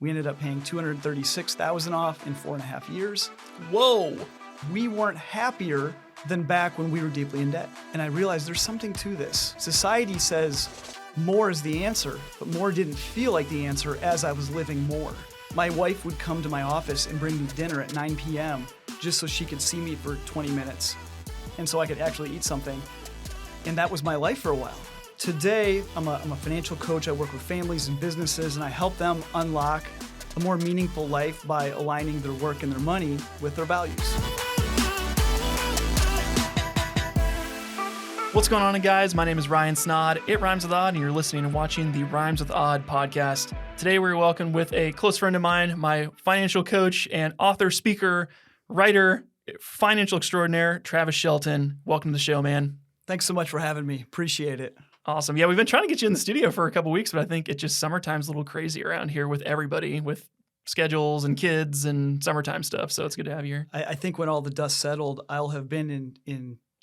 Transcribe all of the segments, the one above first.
We ended up paying $236,000 off in 4.5 years. Whoa. We weren't happier than back when we were deeply in debt. And I realized there's something to this. Society says more is the answer, but more didn't feel like the answer as I was living more. My wife would come to my office and bring me dinner at 9 p.m. just so she could see me for 20 minutes and so I could actually eat something. And that was my life for a while. Today, I'm a financial coach. I work with families and businesses, and I help them unlock a more meaningful life by aligning their work and their money with their values. What's going on, guys? My name is Ryan Snod. It Rhymes with Odd, and you're listening and watching the Rhymes with Odd podcast. Today, we're welcomed with a close friend of mine, my financial coach and author, speaker, writer, financial extraordinaire, Travis Shelton. Welcome to the show, man. Thanks so much for having me. Appreciate it. Awesome. Yeah, we've been trying to get you in the studio for a couple weeks, but I think it's just summertime's a little crazy around here with everybody, with schedules and kids and summertime stuff. So it's good to have you here. I think when all the dust settled, I'll have been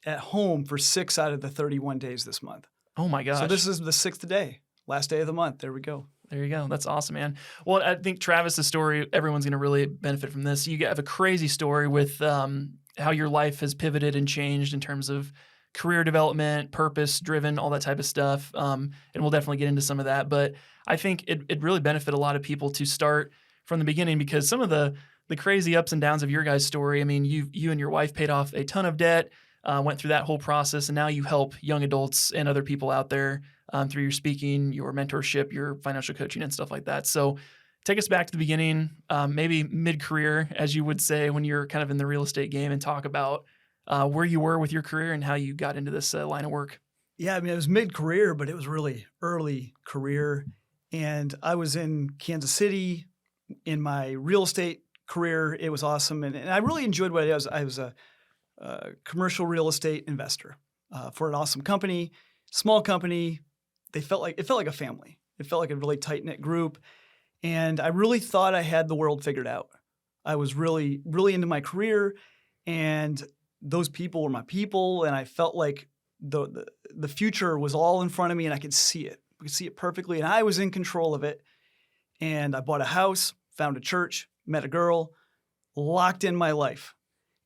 at home for 6 out of the 31 days this month. Oh my gosh. So this is the 6th day, last day of the month. There we go. There you go. That's awesome, man. Well, I think Travis's story, everyone's going to really benefit from this. You have a crazy story with how your life has pivoted and changed in terms of career development, purpose-driven, all that type of stuff. And we'll definitely get into some of that. But I think it really benefit a lot of people to start from the beginning, because some of the crazy ups and downs of your guys' story, I mean, you and your wife paid off a ton of debt, went through that whole process, and now you help young adults and other people out there through your speaking, your mentorship, your financial coaching, and stuff like that. So take us back to the beginning, maybe mid-career, as you would say, when you're kind of in the real estate game, and talk about where you were with your career and how you got into this line of work. Yeah, I mean, it was mid-career, but it was really early career. And I was in Kansas City in my real estate career. It was awesome. And I really enjoyed what I was. I was a commercial real estate investor for an awesome company, small company. It felt like a family. It felt like a really tight-knit group. And I really thought I had the world figured out. I was really, really into my career, and those people were my people, and I felt like the future was all in front of me, and I could see it. I could see it perfectly, and I was in control of it. And I bought a house, found a church, met a girl, locked in my life.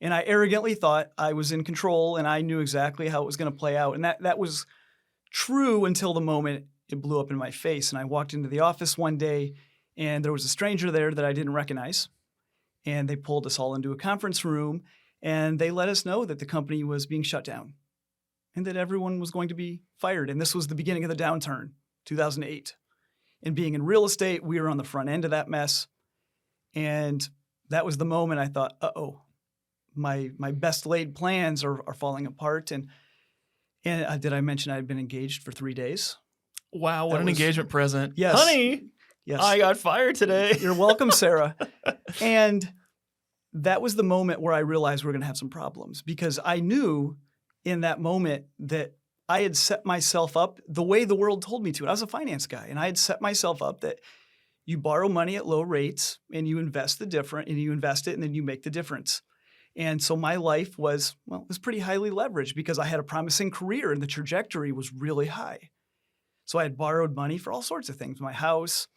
And I arrogantly thought I was in control, and I knew exactly how it was going to play out. And that was true until the moment it blew up in my face. And I walked into the office one day, and there was a stranger there that I didn't recognize. And they pulled us all into a conference room, and they let us know that the company was being shut down and that everyone was going to be fired. And this was the beginning of the downturn, 2008. And being in real estate, we were on the front end of that mess. And that was the moment I thought, uh-oh, my best laid plans are falling apart. And did I mention I had been engaged for 3 days? Wow, what an engagement present. Yes. Honey, yes. I got fired today. You're welcome, Sarah. And that was the moment where I realized we're going to have some problems, because I knew in that moment that I had set myself up the way the world told me to. I was a finance guy, and I had set myself up that you borrow money at low rates and you invest it, and then you make the difference. And so my life was pretty highly leveraged because I had a promising career and the trajectory was really high. So I had borrowed money for all sorts of things, my house,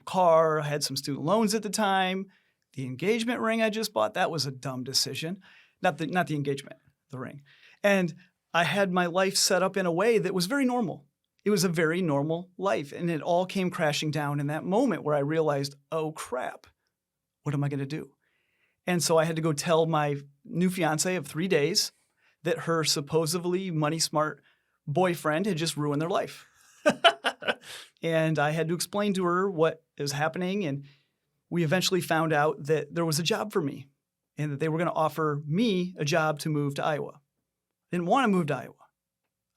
car. I had some student loans at the time. The engagement ring I just bought, that was a dumb decision. Not the engagement, the ring. And I had my life set up in a way that was very normal. It was a very normal life. And it all came crashing down in that moment where I realized, oh crap, what am I going to do? And so I had to go tell my new fiance of 3 days that her supposedly money smart boyfriend had just ruined their life. And I had to explain to her what is happening. And we eventually found out that there was a job for me and that they were going to offer me a job to move to Iowa. I didn't want to move to Iowa.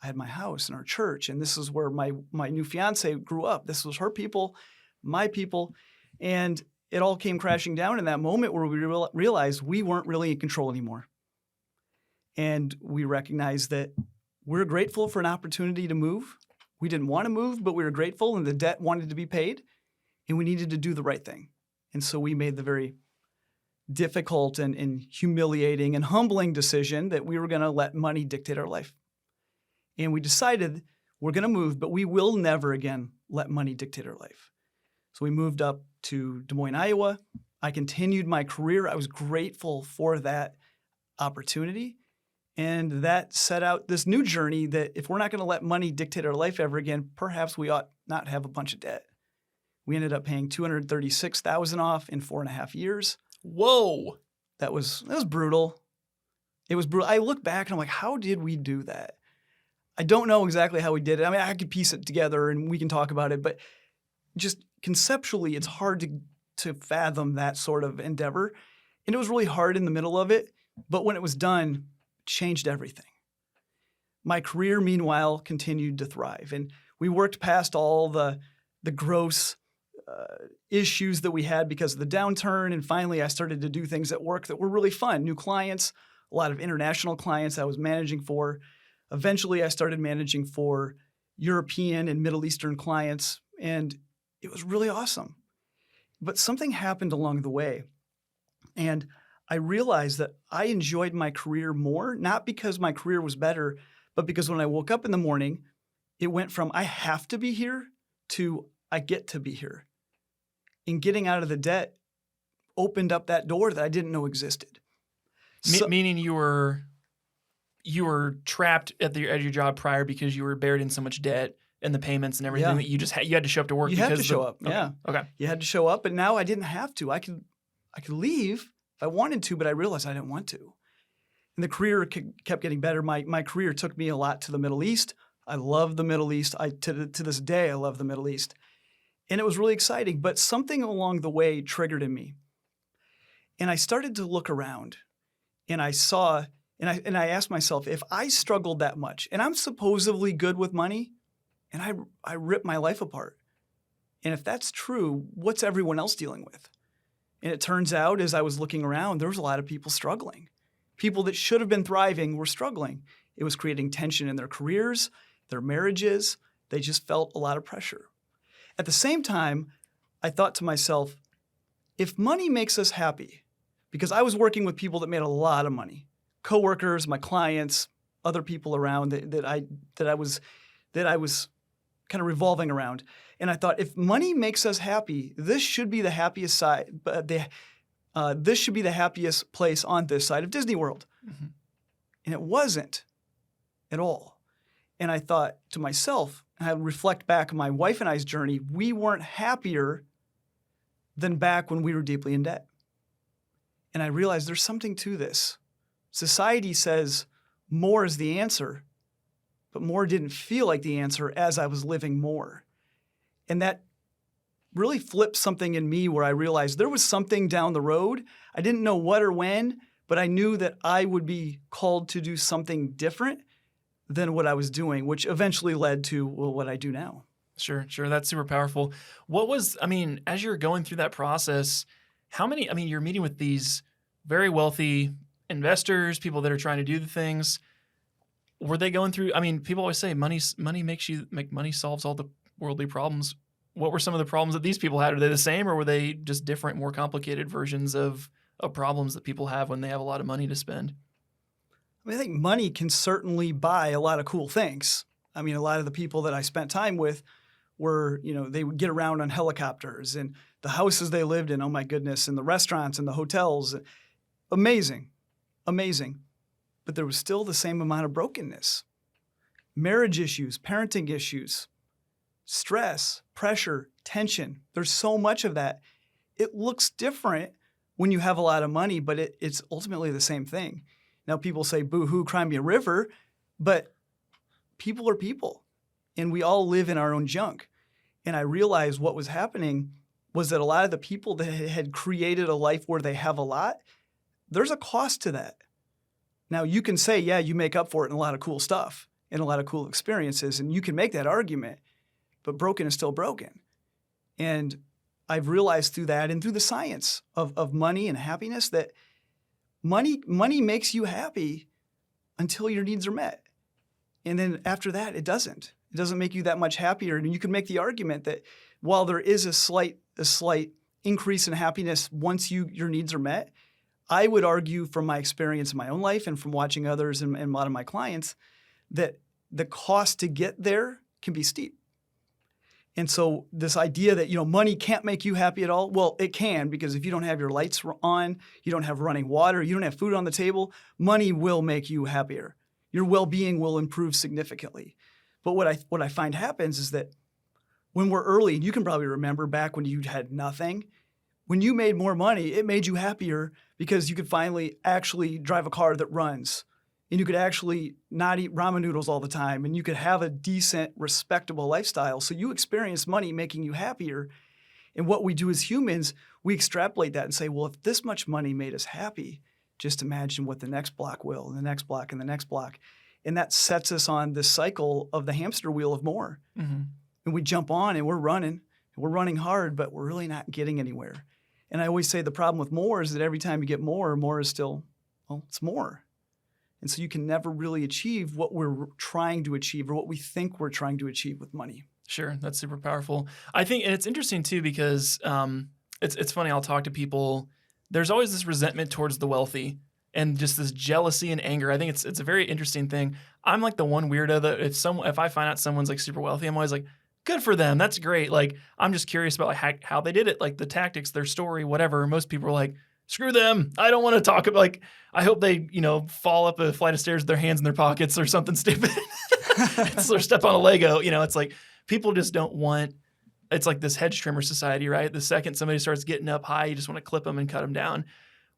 I had my house and our church, and this is where my new fiance grew up. This was her people, my people, and it all came crashing down in that moment where we realized we weren't really in control anymore. And we recognized that we're grateful for an opportunity to move. We didn't want to move, but we were grateful, and the debt wanted to be paid, and we needed to do the right thing. And so we made the very difficult and humiliating and humbling decision that we were going to let money dictate our life. And we decided we're going to move, but we will never again let money dictate our life. So we moved up to Des Moines, Iowa. I continued my career. I was grateful for that opportunity. And that set out this new journey that if we're not going to let money dictate our life ever again, perhaps we ought not have a bunch of debt. We ended up paying $236,000 off in 4.5 years. Whoa. That was brutal. It was brutal. I look back and I'm like, how did we do that? I don't know exactly how we did it. I mean, I could piece it together and we can talk about it, but just conceptually, it's hard to fathom that sort of endeavor. And it was really hard in the middle of it, but when it was done, it changed everything. My career, meanwhile, continued to thrive. And we worked past all the gross issues that we had because of the downturn. And finally, I started to do things at work that were really fun. New clients, a lot of international clients I was managing for. Eventually, I started managing for European and Middle Eastern clients, and it was really awesome. But something happened along the way, and I realized that I enjoyed my career more, not because my career was better, but because when I woke up in the morning, it went from I have to be here to I get to be here. And getting out of the debt opened up that door that I didn't know existed. Meaning you were trapped at your job prior because you were buried in so much debt and the payments and everything that you just you had to show up to work. You had to show up. Okay. Yeah. Okay. You had to show up, but now I didn't have to. I could leave if I wanted to, but I realized I didn't want to. And the career kept getting better. My career took me a lot to the Middle East. I love the Middle East. To this day, I love the Middle East. And it was really exciting, but something along the way triggered in me. And I started to look around and I saw, and I asked myself, if I struggled that much, and I'm supposedly good with money, and I ripped my life apart. And if that's true, what's everyone else dealing with? And it turns out, as I was looking around, there was a lot of people struggling. People that should have been thriving were struggling. It was creating tension in their careers, their marriages. They just felt a lot of pressure. At the same time, I thought to myself, if money makes us happy, because I was working with people that made a lot of money, coworkers, my clients, other people around that I was kind of revolving around, and I thought, if money makes us happy, this should be the happiest side. This should be the happiest place on this side of Disney World, and it wasn't at all. And I thought to myself, and I reflect back on my wife and I's journey, we weren't happier than back when we were deeply in debt. And I realized there's something to this. Society says more is the answer, but more didn't feel like the answer as I was living more. And that really flipped something in me where I realized there was something down the road. I didn't know what or when, but I knew that I would be called to do something different than what I was doing, which eventually led to what I do now. Sure. That's super powerful. As you're going through that process, you're meeting with these very wealthy investors, people that are trying to do the things. Were they going through, people always say money solves all the worldly problems. What were some of the problems that these people had? Are they the same, or were they just different, more complicated versions of problems that people have when they have a lot of money to spend? I think money can certainly buy a lot of cool things. A lot of the people that I spent time with were, they would get around on helicopters, and the houses they lived in, oh my goodness, and the restaurants and the hotels. Amazing. But there was still the same amount of brokenness. Marriage issues, parenting issues, stress, pressure, tension. There's so much of that. It looks different when you have a lot of money, but it's ultimately the same thing. Now, people say, boo-hoo, cry me a river, but people are people, and we all live in our own junk. And I realized what was happening was that a lot of the people that had created a life where they have a lot, there's a cost to that. Now, you can say, yeah, you make up for it in a lot of cool stuff and a lot of cool experiences, and you can make that argument, but broken is still broken. And I've realized through that and through the science of money and happiness that money makes you happy until your needs are met. And then after that, it doesn't. It doesn't make you that much happier. And you can make the argument that while there is a slight increase in happiness once your needs are met, I would argue from my experience in my own life and from watching others and a lot of my clients that the cost to get there can be steep. And so this idea that, money can't make you happy at all, well, it can, because if you don't have your lights on, you don't have running water, you don't have food on the table, money will make you happier. Your well-being will improve significantly. But what I find happens is that when we're early, and you can probably remember back when you had nothing, when you made more money, it made you happier because you could finally actually drive a car that runs. And you could actually not eat ramen noodles all the time, and you could have a decent, respectable lifestyle. So you experience money making you happier. And what we do as humans, we extrapolate that and say, well, if this much money made us happy, just imagine what the next block will, and the next block, and the next block. And that sets us on this cycle of the hamster wheel of more. Mm-hmm. And we jump on and we're running hard, but we're really not getting anywhere. And I always say the problem with more is that every time you get more is still, well, it's more. And so you can never really achieve what we're trying to achieve or what we think we're trying to achieve with money. Sure. That's super powerful. I think, and it's interesting too, because it's funny. I'll talk to people. There's always this resentment towards the wealthy and just this jealousy and anger. I think it's a very interesting thing. I'm like the one weirdo that if I find out someone's like super wealthy, I'm always like, good for them. That's great. Like, I'm just curious about like how they did it, like the tactics, their story, whatever. Most people are like, screw them. I don't want to talk about, like, I hope they, fall up a flight of stairs with their hands in their pockets or something stupid. Or step on a Lego. It's like people just don't want, it's like this hedge trimmer society, right? The second somebody starts getting up high, you just want to clip them and cut them down.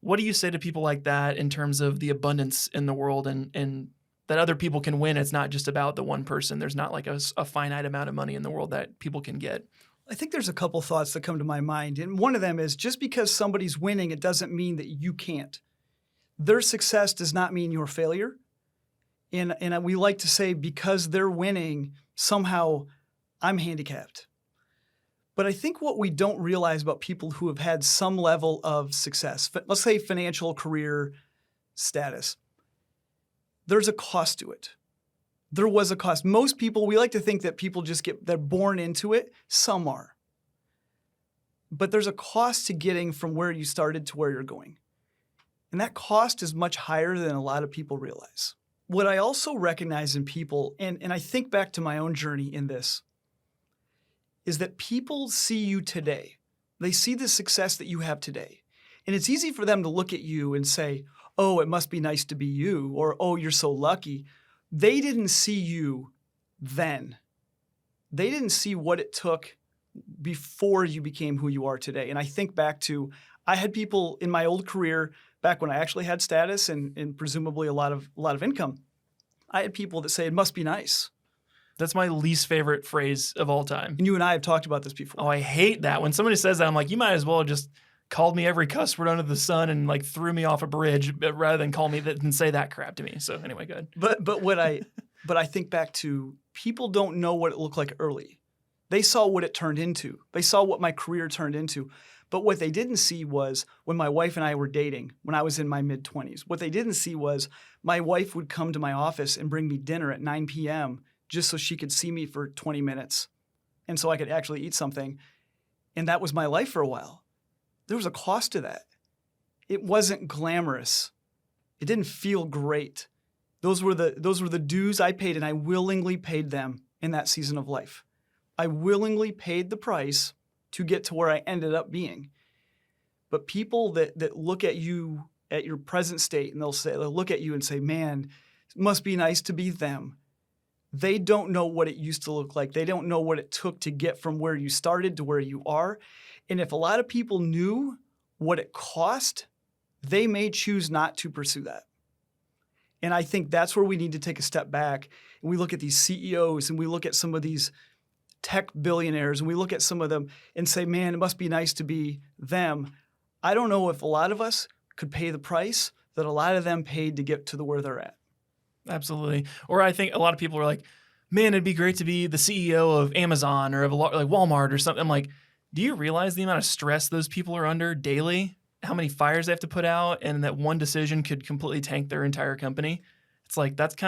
What do you say to people like that in terms of the abundance in the world and that other people can win? It's not just about the one person. There's not like a finite amount of money in the world that people can get. I think there's a couple thoughts that come to my mind. And one of them is just because somebody's winning, it doesn't mean that you can't. Their success does not mean your failure. And we like to say because they're winning, somehow I'm handicapped. But I think what we don't realize about people who have had some level of success, let's say financial, career, status, there's a cost to it. There was a cost. Most people, we like to think that people they're born into it. Some are. But there's a cost to getting from where you started to where you're going. And that cost is much higher than a lot of people realize. What I also recognize in people, and I think back to my own journey in this, is that people see you today. They see the success that you have today. And it's easy for them to look at you and say, oh, it must be nice to be you, or oh, you're so lucky. They didn't see you then. They didn't see what it took before you became who you are today. And I think back to, I had people in my old career, back when I actually had status and presumably a lot of income, I had people that say, it must be nice. That's my least favorite phrase of all time. And you and I have talked about this before. Oh, I hate that. When somebody says that, I'm like, you might as well have just called me every cuss word under the sun and like threw me off a bridge rather than call me that and say that crap to me. So anyway, good. But I think back to, people don't know what it looked like early. They saw what it turned into. They saw what my career turned into. But what they didn't see was when my wife and I were dating, when I was in my mid-20s, what they didn't see was my wife would come to my office and bring me dinner at 9 p.m. just so she could see me for 20 minutes and so I could actually eat something. And that was my life for a while. There was a cost to that. It wasn't glamorous. It didn't feel great. Those were the dues I paid, and I willingly paid them in that season of life. I willingly paid the price to get to where I ended up being. But people that look at you at your present state, and they'll look at you and say, man, it must be nice to be them. They don't know what it used to look like. They don't know what it took to get from where you started to where you are. And if a lot of people knew what it cost, they may choose not to pursue that. And I think that's where we need to take a step back. And we look at these CEOs and we look at some of these tech billionaires and we look at some of them and say, man, it must be nice to be them. I don't know if a lot of us could pay the price that a lot of them paid to get to where they're at. Absolutely. Or I think a lot of people are like, man, it'd be great to be the CEO of Amazon or of like Walmart or something. I'm like, do you realize the amount of stress those people are under daily? How many fires they have to put out, and that one decision could completely tank their entire company? It's like, that's a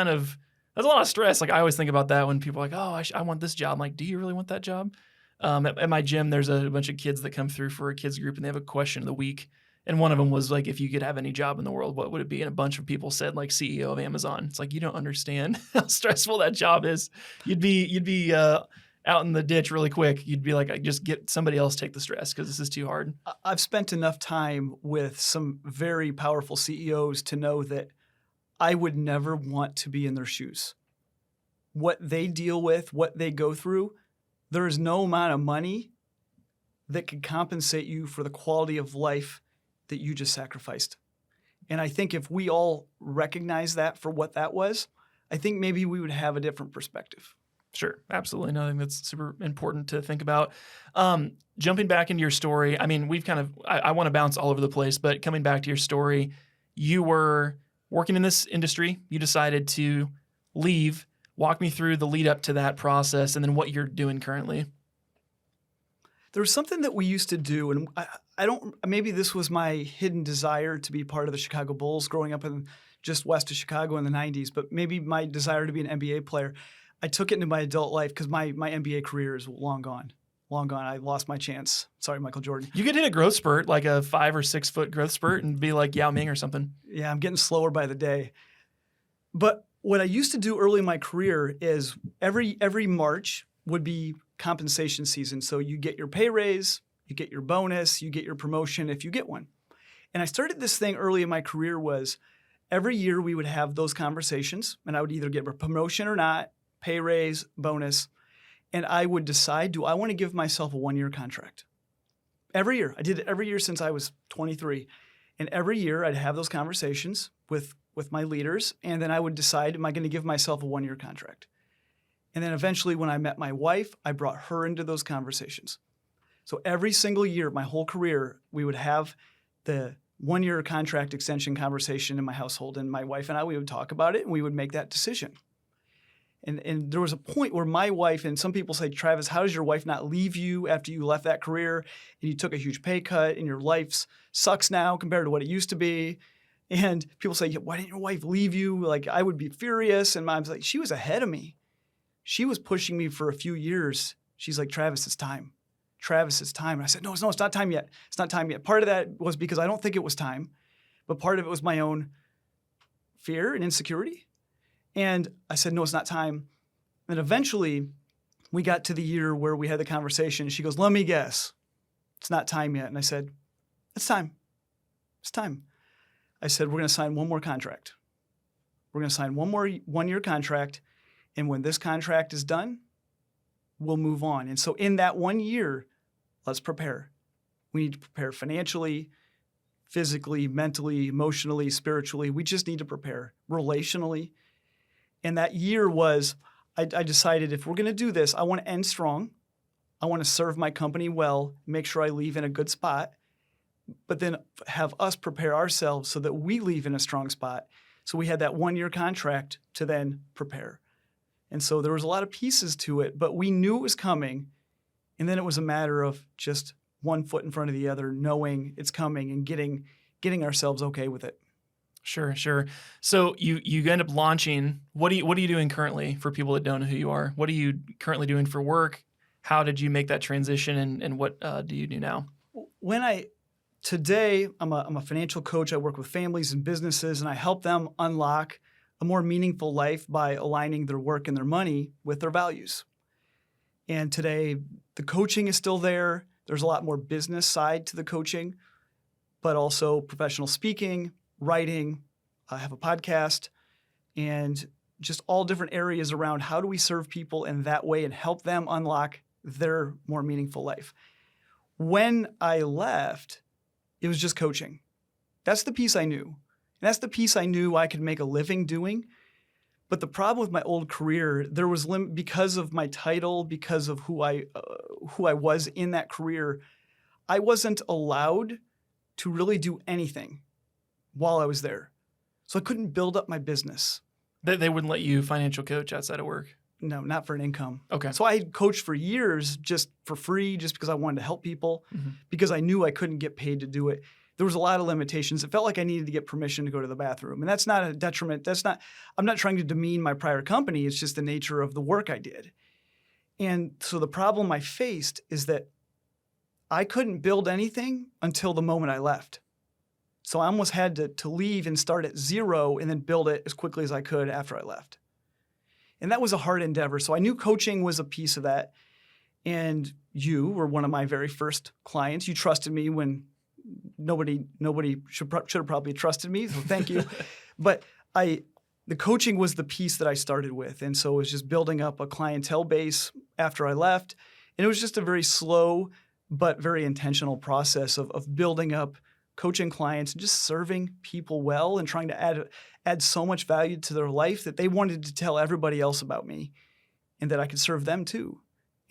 lot of stress. Like, I always think about that when people are like, oh, I want this job. I'm like, do you really want that job? At my gym, there's a bunch of kids that come through for a kids group, and they have a question of the week. And one of them was like, if you could have any job in the world, what would it be? And a bunch of people said like CEO of Amazon. It's like, you don't understand how stressful that job is. You'd be out in the ditch really quick, you'd be like, I just get somebody else take the stress because this is too hard. I've spent enough time with some very powerful CEOs to know that I would never want to be in their shoes. What they deal with, what they go through, there is no amount of money that can compensate you for the quality of life that you just sacrificed. And I think if we all recognize that for what that was, I think maybe we would have a different perspective. Sure, absolutely. No, I think that's super important to think about. Jumping back into your story, I mean, I want to bounce all over the place, but coming back to your story, you were working in this industry. You decided to leave. Walk me through the lead up to that process and then what you're doing currently. There was something that we used to do, and I don't, maybe this was my hidden desire to be part of the Chicago Bulls growing up in just west of Chicago in the 90s, but maybe my desire to be an NBA player. I took it into my adult life because my NBA career is long gone. Long gone. I lost my chance. Sorry, Michael Jordan. You could hit a growth spurt, like a 5 or 6 foot growth spurt, and be like Yao Ming or something. Yeah, I'm getting slower by the day. But what I used to do early in my career is every March would be compensation season. So you get your pay raise, you get your bonus, you get your promotion if you get one. And I started this thing early in my career was every year we would have those conversations, and I would either get a promotion or not, pay raise, bonus, and I would decide, do I want to give myself a 1-year contract? Every year. I did it every year since I was 23. And every year I'd have those conversations with my leaders, and then I would decide, am I going to give myself a 1-year contract? And then eventually when I met my wife, I brought her into those conversations. So every single year, my whole career, we would have the 1-year contract extension conversation in my household, and my wife and I, we would talk about it, and we would make that decision. And there was a point where my wife, and some people say, Travis, how does your wife not leave you after you left that career and you took a huge pay cut and your life sucks now compared to what it used to be? And people say, why didn't your wife leave you? Like, I would be furious. And Mom's like, she was ahead of me. She was pushing me for a few years. She's like, Travis, it's time. Travis, it's time. And I said, no, it's not time yet. It's not time yet. Part of that was because I don't think it was time, but part of it was my own fear and insecurity. And I said, no, it's not time. And eventually we got to the year where we had the conversation. She goes, let me guess. It's not time yet. And I said, it's time. It's time. I said, we're going to sign one more contract. We're going to sign one more 1-year contract. And when this contract is done, we'll move on. And so in that 1 year, let's prepare. We need to prepare financially, physically, mentally, emotionally, spiritually. We just need to prepare relationally. And that year was, I decided if we're going to do this, I want to end strong. I want to serve my company well, make sure I leave in a good spot, but then have us prepare ourselves so that we leave in a strong spot. So we had that 1-year contract to then prepare. And so there was a lot of pieces to it, but we knew it was coming. And then it was a matter of just one foot in front of the other, knowing it's coming and getting ourselves okay with it. Sure. So you end up launching. What are you doing currently for people that don't know who you are? What are you currently doing for work? How did you make that transition, and what do you do now? Today, I'm a financial coach. I work with families and businesses, and I help them unlock a more meaningful life by aligning their work and their money with their values. And today, the coaching is still there. There's a lot more business side to the coaching, but also professional speaking, writing. I have a podcast, and just all different areas around how do we serve people in that way and help them unlock their more meaningful life. When I left, it was just coaching. That's the piece I knew. And that's the piece I knew I could make a living doing. But the problem with my old career, there was because of my title, because of who I was in that career, I wasn't allowed to really do anything while I was there. So I couldn't build up my business. They wouldn't let you financial coach outside of work? No, not for an income. Okay. So I had coached for years just for free, just because I wanted to help people, because I knew I couldn't get paid to do it. There was a lot of limitations. It felt like I needed to get permission to go to the bathroom. And that's not a detriment. I'm not trying to demean my prior company. It's just the nature of the work I did. And so the problem I faced is that I couldn't build anything until the moment I left. So I almost had to leave and start at zero and then build it as quickly as I could after I left. And that was a hard endeavor. So I knew coaching was a piece of that. And you were one of my very first clients. You trusted me when nobody should have probably trusted me. So thank you. But the coaching was the piece that I started with. And so it was just building up a clientele base after I left. And it was just a very slow but very intentional process of building up coaching clients and just serving people well and trying to add so much value to their life that they wanted to tell everybody else about me and that I could serve them too.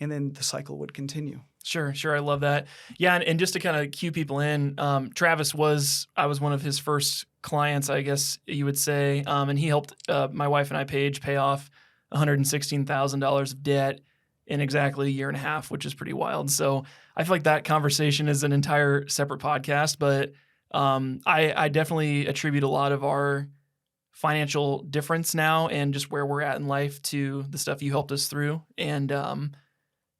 And then the cycle would continue. Sure. I love that. Yeah. And just to kind of cue people in, Travis I was one of his first clients, I guess you would say. And he helped my wife and I, Paige, pay off $116,000 of debt in exactly a year and a half, which is pretty wild. So I feel like that conversation is an entire separate podcast, but I definitely attribute a lot of our financial difference now and just where we're at in life to the stuff you helped us through. And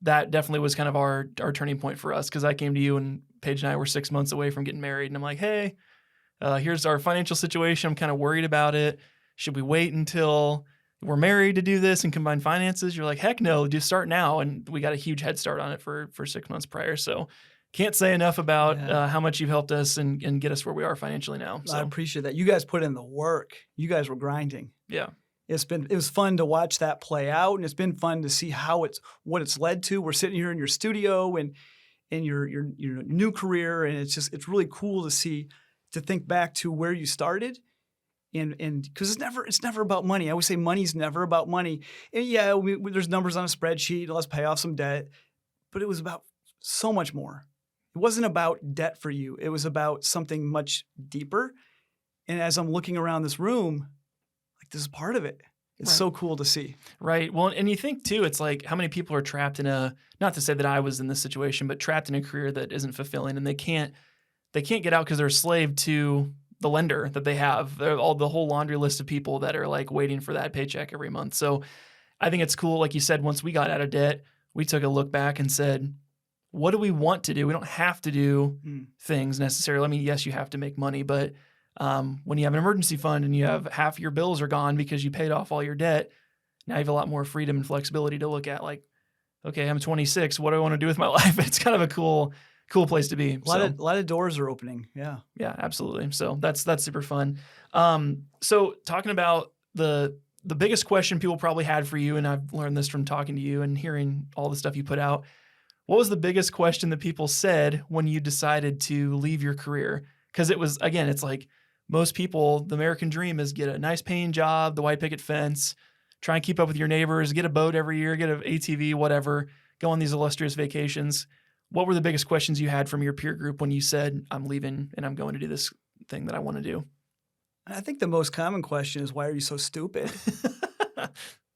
that definitely was kind of our turning point for us, because I came to you and Paige and I were 6 months away from getting married. And I'm like, hey, here's our financial situation. I'm kind of worried about it. Should we wait until we're married to do this and combine finances? You're like, heck no, just start now. And we got a huge head start on it for 6 months prior. So can't say enough about how much you've helped us and get us where we are financially now. So I appreciate that. You guys put in the work. You guys were grinding. Yeah. It was fun to watch that play out, and it's been fun to see what it's led to. We're sitting here in your studio and in your new career, and it's really cool to think back to where you started, and because it's never about money. I always say money's never about money. And yeah, there's numbers on a spreadsheet. Let's pay off some debt, but it was about so much more. It wasn't about debt for you. It was about something much deeper. And as I'm looking around this room, this is part of it. It's so cool to see. Right. Well, and you think too, it's like how many people are trapped in not to say that I was in this situation, but trapped in a career that isn't fulfilling, and they can't get out because they're a slave to the lender that they have. They're the whole laundry list of people that are like waiting for that paycheck every month. So I think it's cool. Like you said, once we got out of debt, we took a look back and said, what do we want to do? We don't have to do things necessarily. I mean, yes, you have to make money, but when you have an emergency fund and you have half your bills are gone because you paid off all your debt, now you have a lot more freedom and flexibility to look at, like, okay, I'm 26. What do I want to do with my life? It's kind of a cool place to be. A lot of doors are opening. Yeah. Yeah, absolutely. So that's super fun. So talking about the biggest question people probably had for you, and I've learned this from talking to you and hearing all the stuff you put out. What was the biggest question that people said when you decided to leave your career? Because it was, again, it's like, most people, the American dream is get a nice paying job, the white picket fence, try and keep up with your neighbors, get a boat every year, get an ATV, whatever, go on these illustrious vacations. What were the biggest questions you had from your peer group when you said, I'm leaving and I'm going to do this thing that I want to do? I think the most common question is, why are you so stupid?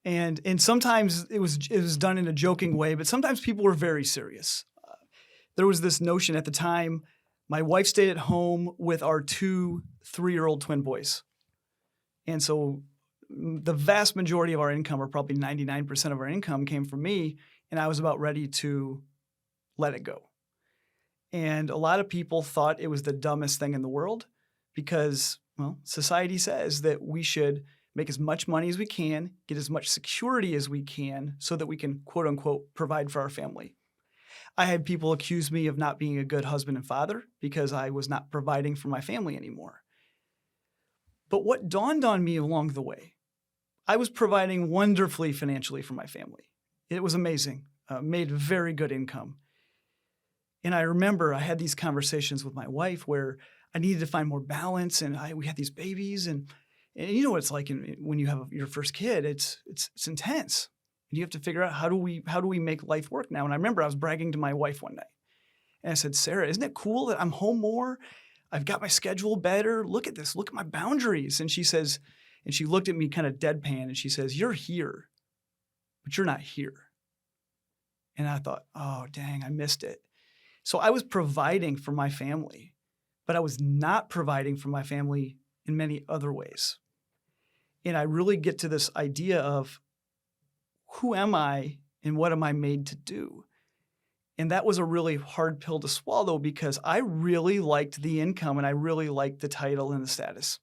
and sometimes it was done in a joking way, but sometimes people were very serious. There was this notion at the time. My wife stayed at home with our 2 3-year-old twin boys. And so the vast majority of our income, or probably 99% of our income, came from me, and I was about ready to let it go. And a lot of people thought it was the dumbest thing in the world because, well, society says that we should make as much money as we can, get as much security as we can so that we can, quote unquote, provide for our family. I had people accuse me of not being a good husband and father because I was not providing for my family anymore. But what dawned on me along the way, I was providing wonderfully financially for my family. It was amazing, made very good income. And I remember I had these conversations with my wife where I needed to find more balance, and we had these babies, and you know what it's like when you have your first kid. It's intense. You have to figure out how do we make life work now. And I remember I was bragging to my wife one night, and I said, Sarah, isn't it cool that I'm home more? I've got my schedule better. Look at this. Look at my boundaries. And she says, and she looked at me kind of deadpan, and she says, you're here, but you're not here. And I thought, oh, dang, I missed it. So I was providing for my family, but I was not providing for my family in many other ways. And I really get to this idea of, who am I and what am I made to do? And that was a really hard pill to swallow because I really liked the income and I really liked the title and the status.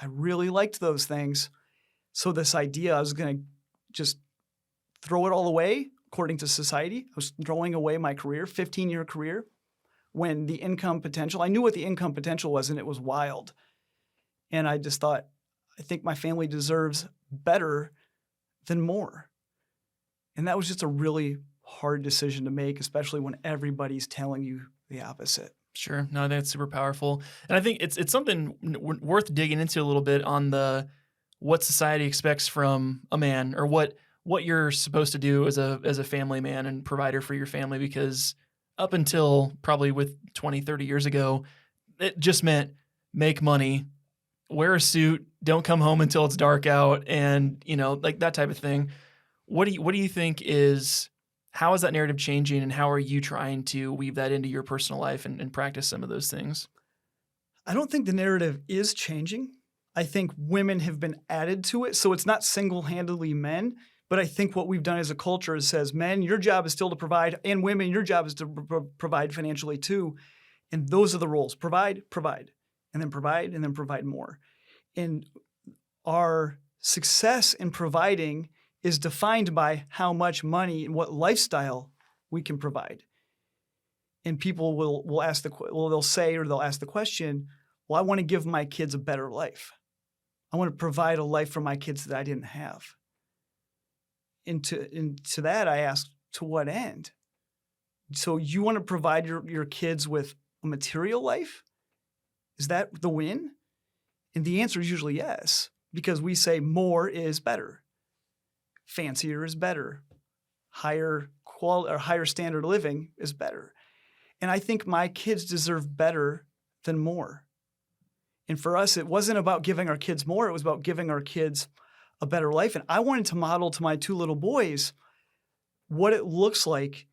I really liked those things. So this idea I was going to just throw it all away according to society. I was throwing away my career, 15-year career, when the income potential, I knew what the income potential was, and it was wild. And I just thought, I think my family deserves better than more. And that was just a really hard decision to make, especially when everybody's telling you the opposite. Sure. No, I think it's super powerful. And I think it's something worth digging into a little bit on the what society expects from a man, or what you're supposed to do as a family man and provider for your family, because up until probably with 20, 30 years ago, it just meant make money, wear a suit, don't come home until it's dark out, and like that type of thing. What do you think how is that narrative changing, and how are you trying to weave that into your personal life and practice some of those things? I don't think the narrative is changing. I think women have been added to it. So it's not single-handedly men, but I think what we've done as a culture is says, men, your job is still to provide, and women, your job is to provide financially too. And those are the roles: provide, and then provide more. And our success in providing is defined by how much money and what lifestyle we can provide. And people will ask they'll say, or they'll ask the question, well, I want to give my kids a better life. I want to provide a life for my kids that I didn't have. And to that, I ask, to what end? So you want to provide your kids with a material life? Is that the win? And the answer is usually yes, because we say more is better. Fancier is better. Higher quality or higher standard of living is better. And I think my kids deserve better than more. And for us, it wasn't about giving our kids more. It was about giving our kids a better life. And I wanted to model to my two little boys what it looks like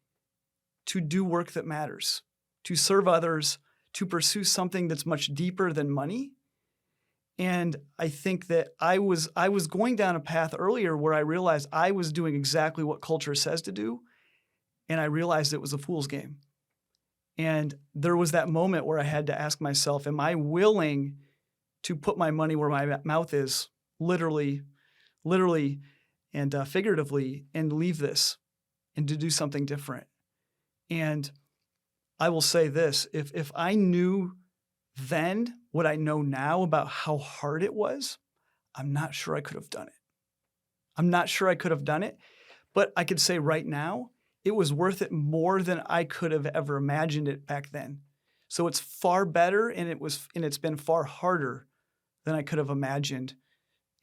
to do work that matters, to serve others, to pursue something that's much deeper than money. And I think that I was going down a path earlier where I realized I was doing exactly what culture says to do, and I realized it was a fool's game. And there was that moment where I had to ask myself, am I willing to put my money where my mouth is, literally and figuratively, and leave this and to do something different? And I will say this, if I knew then what I know now about how hard it was, I'm not sure I could have done it. But I could say right now, it was worth it more than I could have ever imagined it back then. So it's far better, and it's been far harder than I could have imagined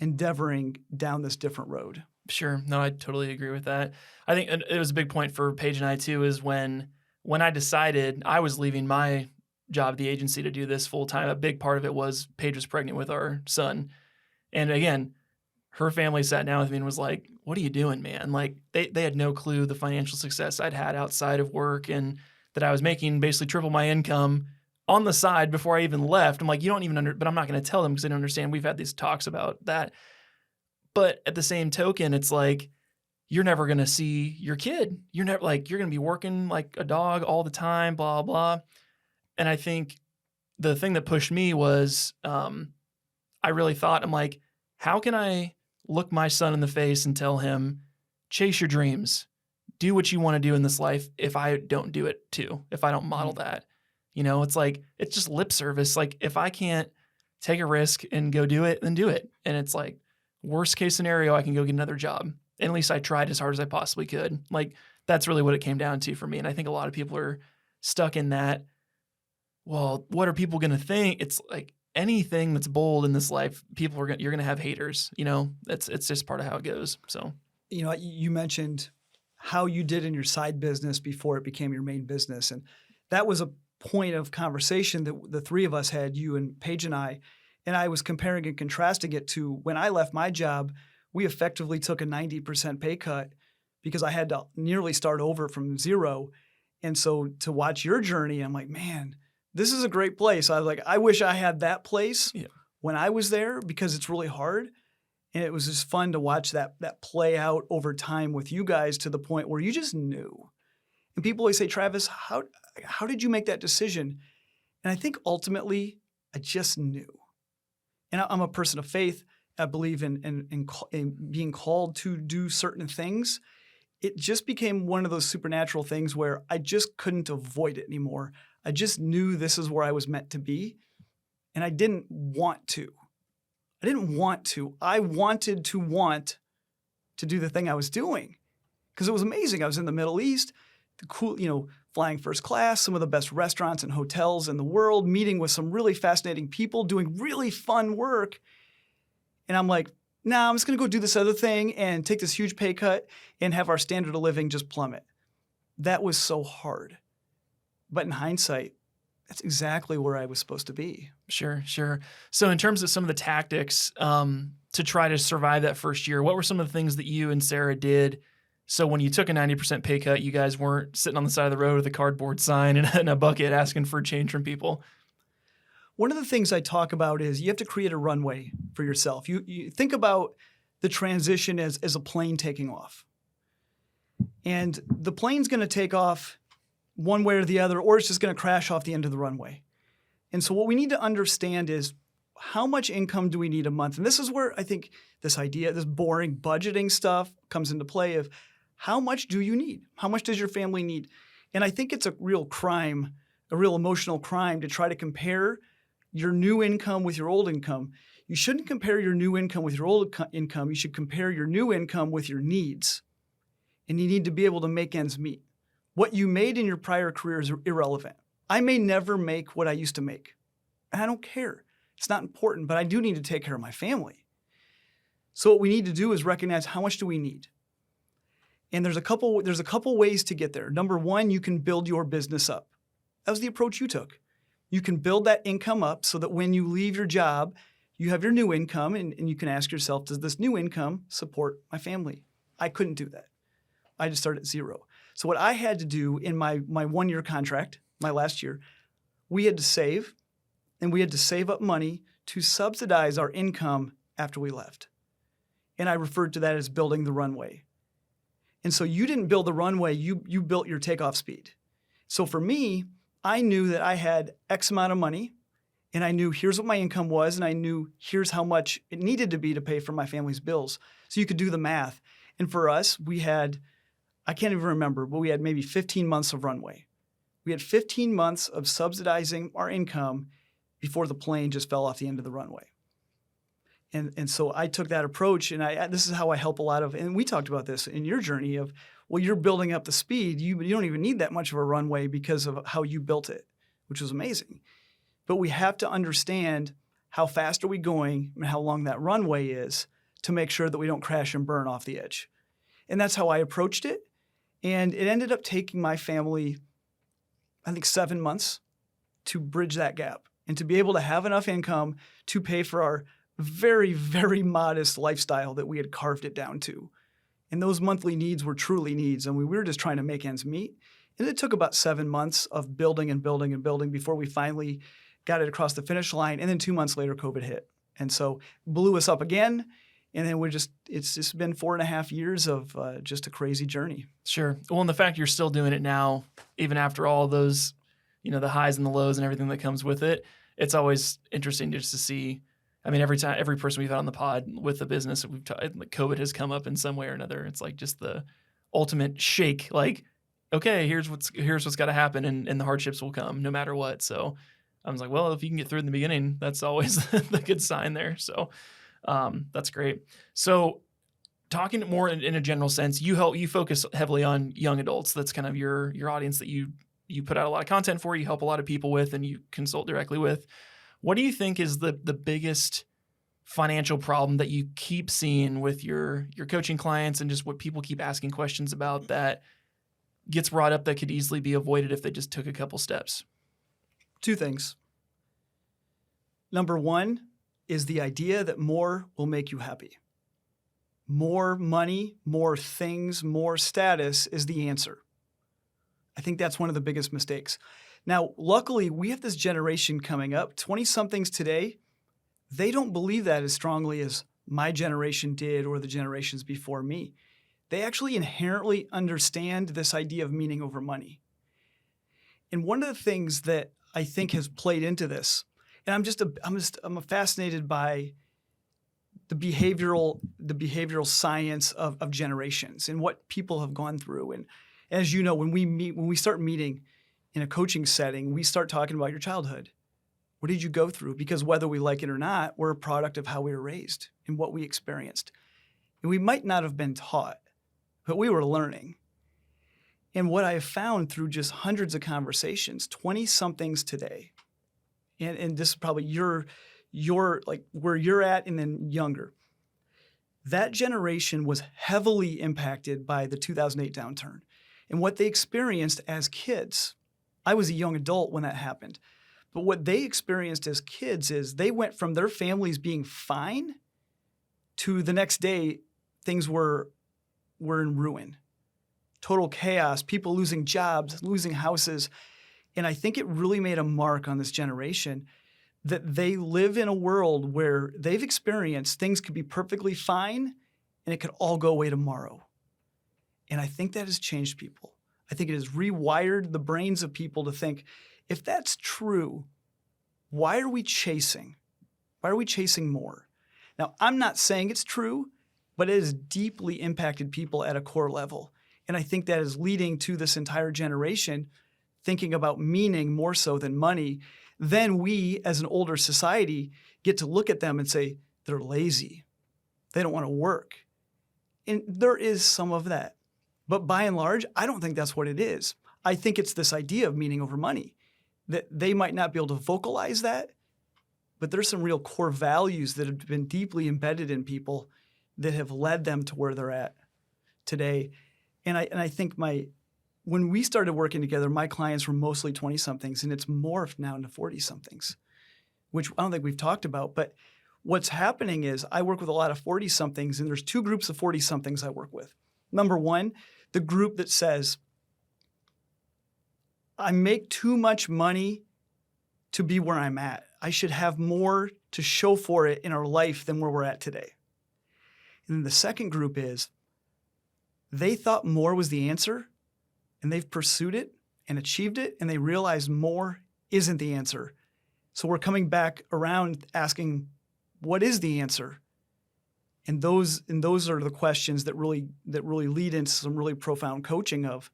endeavoring down this different road. Sure. No, I totally agree with that. I think it was a big point for Paige and I too, is when I decided I was leaving my job at the agency to do this full time. A big part of it was Paige was pregnant with our son. And again, her family sat down with me and was like, what are you doing, man? Like they had no clue the financial success I'd had outside of work, and that I was making basically triple my income on the side before I even left. I'm like, you don't even but I'm not going to tell them because they don't understand. We've had these talks about that. But at the same token, it's like, you're never going to see your kid. You're never you're going to be working like a dog all the time, blah, blah. And I think the thing that pushed me was I really thought, I'm like, how can I look my son in the face and tell him, chase your dreams, do what you want to do in this life, if I don't do it too, if I don't model that? It's like, it's just lip service. Like, if I can't take a risk and go do it, then do it. And it's like, worst case scenario, I can go get another job. And at least I tried as hard as I possibly could. Like, that's really what it came down to for me. And I think a lot of people are stuck in that, well, what are people going to think? It's like anything that's bold in this life, you're going to have haters. It's just part of how it goes. So, you mentioned how you did in your side business before it became your main business. And that was a point of conversation that the three of us had, you and Paige and I was comparing and contrasting it to when I left my job. We effectively took a 90% pay cut because I had to nearly start over from zero. And so to watch your journey, I'm like, man, this is a great place. I was like, I wish I had that place when I was there, because it's really hard. And it was just fun to watch that play out over time with you guys, to the point where you just knew. And people always say, Travis, how did you make that decision? And I think ultimately I just knew. And I'm a person of faith. I believe in being called to do certain things. it just became one of those supernatural things where I just couldn't avoid it anymore. I just knew this is where I was meant to be, and I didn't want to. I didn't want to. I wanted to want to do the thing I was doing because it was amazing. I was in the Middle East, the cool, flying first class, some of the best restaurants and hotels in the world, meeting with some really fascinating people, doing really fun work. And I'm like, nah, I'm just going to go do this other thing and take this huge pay cut and have our standard of living just plummet. That was so hard. But in hindsight, that's exactly where I was supposed to be. Sure, sure. So in terms of some of the tactics to try to survive that first year, what were some of the things that you and Sarah did so when you took a 90% pay cut, you guys weren't sitting on the side of the road with a cardboard sign and a bucket asking for change from people? One of the things I talk about is you have to create a runway for yourself. You think about the transition as a plane taking off. And the plane's going to take off one way or the other, or it's just going to crash off the end of the runway. And so what we need to understand is how much income do we need a month? And this is where I think this boring budgeting stuff comes into play of how much do you need? How much does your family need? And I think it's a real crime, a real emotional crime to try to compare your new income with your old income. You shouldn't compare your new income with your old income. You should compare your new income with your needs. And you need to be able to make ends meet. What you made in your prior career is irrelevant. I may never make what I used to make. And I don't care. It's not important, but I do need to take care of my family. So what we need to do is recognize how much do we need. And there's a couple ways to get there. Number one, you can build your business up. That was the approach you took. You can build that income up so that when you leave your job, you have your new income and you can ask yourself, does this new income support my family? I couldn't do that. I just started at zero. So what I had to do in my 1-year contract, my last year, we had to save, and we had to save up money to subsidize our income after we left. And I referred to that as building the runway. And so you didn't build the runway, you built your takeoff speed. So for me, I knew that I had X amount of money, and I knew here's what my income was, and I knew here's how much it needed to be to pay for my family's bills. So you could do the math. And for us, we had, I can't even remember, but we had maybe 15 months of runway. We had 15 months of subsidizing our income before the plane just fell off the end of the runway. And so I took that approach, and this is how I help a lot of, and we talked about this in your journey of, well, you're building up the speed. You don't even need that much of a runway because of how you built it, which was amazing. But we have to understand how fast are we going and how long that runway is to make sure that we don't crash and burn off the edge. And that's how I approached it. And it ended up taking my family, I think, 7 months to bridge that gap and to be able to have enough income to pay for our very, very modest lifestyle that we had carved it down to. And those monthly needs were truly needs. And we were just trying to make ends meet. And it took about 7 months of building and building and building before we finally got it across the finish line. And then 2 months later, COVID hit. And so blew us up again. And then it's just been 4.5 years of just a crazy journey. Sure. Well, and the fact you're still doing it now, even after all those, the highs and the lows and everything that comes with it, it's always interesting just to see. I mean, every person we've had on the pod with a business that COVID has come up in some way or another. It's like just the ultimate shake. Like, okay, here's what's got to happen, and the hardships will come no matter what. So I was like, well, if you can get through in the beginning, that's always the good sign there. So that's great. So talking more in a general sense, you focus heavily on young adults. That's kind of your audience that you put out a lot of content for, you help a lot of people with, and you consult directly with. What do you think is the biggest financial problem that you keep seeing with your coaching clients, and just what people keep asking questions about that gets brought up that could easily be avoided if they just took a couple steps? 2 things. Number one is the idea that more will make you happy. More money, more things, more status is the answer. I think that's one of the biggest mistakes. Now, luckily, we have this generation coming up, 20-somethings today. They don't believe that as strongly as my generation did or the generations before me. They actually inherently understand this idea of meaning over money. And one of the things that I think has played into this, and I'm fascinated by the behavioral science of generations and what people have gone through. And as you know, when we start meeting in a coaching setting, we start talking about your childhood. What did you go through? Because whether we like it or not, we're a product of how we were raised and what we experienced. And we might not have been taught, but we were learning. And what I have found through just hundreds of conversations, 20-somethings today, and this is probably your like where you're at and then younger, that generation was heavily impacted by the 2008 downturn and what they experienced as kids. I was a young adult when that happened. But what they experienced as kids is they went from their families being fine to the next day, things were in ruin. Total chaos, people losing jobs, losing houses. And I think it really made a mark on this generation that they live in a world where they've experienced things could be perfectly fine and it could all go away tomorrow. And I think that has changed people. I think it has rewired the brains of people to think, if that's true, why are we chasing? Why are we chasing more? Now, I'm not saying it's true, but it has deeply impacted people at a core level. And I think that is leading to this entire generation thinking about meaning more so than money. Then we, as an older society, get to look at them and say, they're lazy. They don't want to work. And there is some of that. But by and large, I don't think that's what it is. I think it's this idea of meaning over money, that they might not be able to vocalize that, but there's some real core values that have been deeply embedded in people that have led them to where they're at today. And I think when we started working together, my clients were mostly 20-somethings, and it's morphed now into 40-somethings, which I don't think we've talked about. But what's happening is I work with a lot of 40-somethings, and there's two groups of 40-somethings I work with. Number one, the group that says, I make too much money to be where I'm at. I should have more to show for it in our life than where we're at today. And then the second group is, they thought more was the answer, and they've pursued it and achieved it, and they realized more isn't the answer. So we're coming back around asking, what is the answer? And those are the questions that really lead into some really profound coaching of,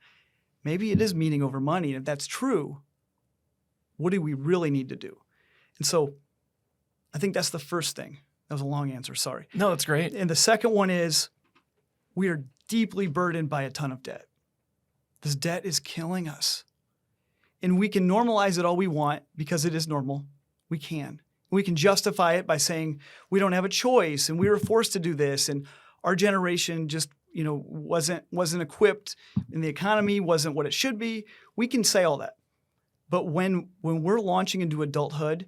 maybe it is meaning over money. And if that's true, what do we really need to do? And so I think that's the first thing. That was a long answer, sorry. No, that's great. And the second one is, we are deeply burdened by a ton of debt. This debt is killing us. And we can normalize it all we want because it is normal. We can. We can justify it by saying we don't have a choice and we were forced to do this and our generation just, wasn't equipped and the economy wasn't what it should be. We can say all that. But when we're launching into adulthood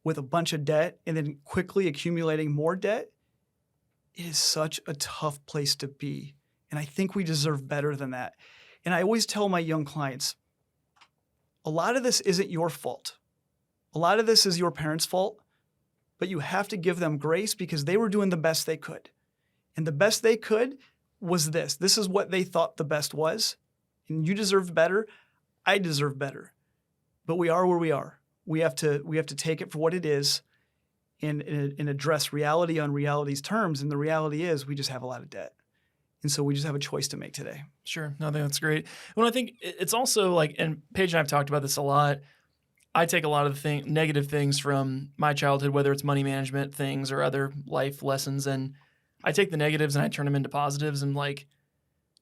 with a bunch of debt and then quickly accumulating more debt, it is such a tough place to be. And I think we deserve better than that. And I always tell my young clients, a lot of this isn't your fault. A lot of this is your parents' fault, but you have to give them grace because they were doing the best they could. And the best they could was this. This is what they thought the best was. And you deserve better. I deserve better. But we are where we are. We have to take it for what it is and address reality on reality's terms. And the reality is we just have a lot of debt. And so we just have a choice to make today. Sure. No, I think that's great. Well, I think it's also like, and Paige and I have talked about this a lot, I take a lot of the negative things from my childhood, whether it's money management things or other life lessons, and I take the negatives and I turn them into positives. And like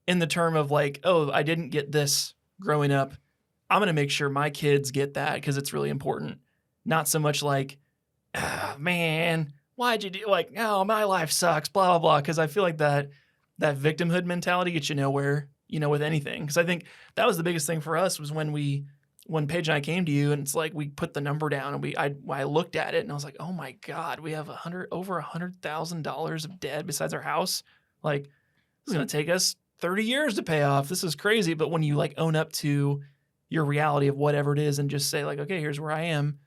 in the term of like, oh, I didn't get this growing up, I'm going to make sure my kids get that because it's really important. Not so much like, man, why'd you do like, oh, my life sucks, blah, blah, blah. Because I feel like that victimhood mentality gets you nowhere, with anything. Because I think that was the biggest thing for us was when Paige and I came to you and it's like we put the number down and I looked at it and I was like, oh my God, we have over $100,000 of debt besides our house. Like this is going to take us 30 years to pay off. This is crazy. But when you like own up to your reality of whatever it is and just say like, okay, here's where I am.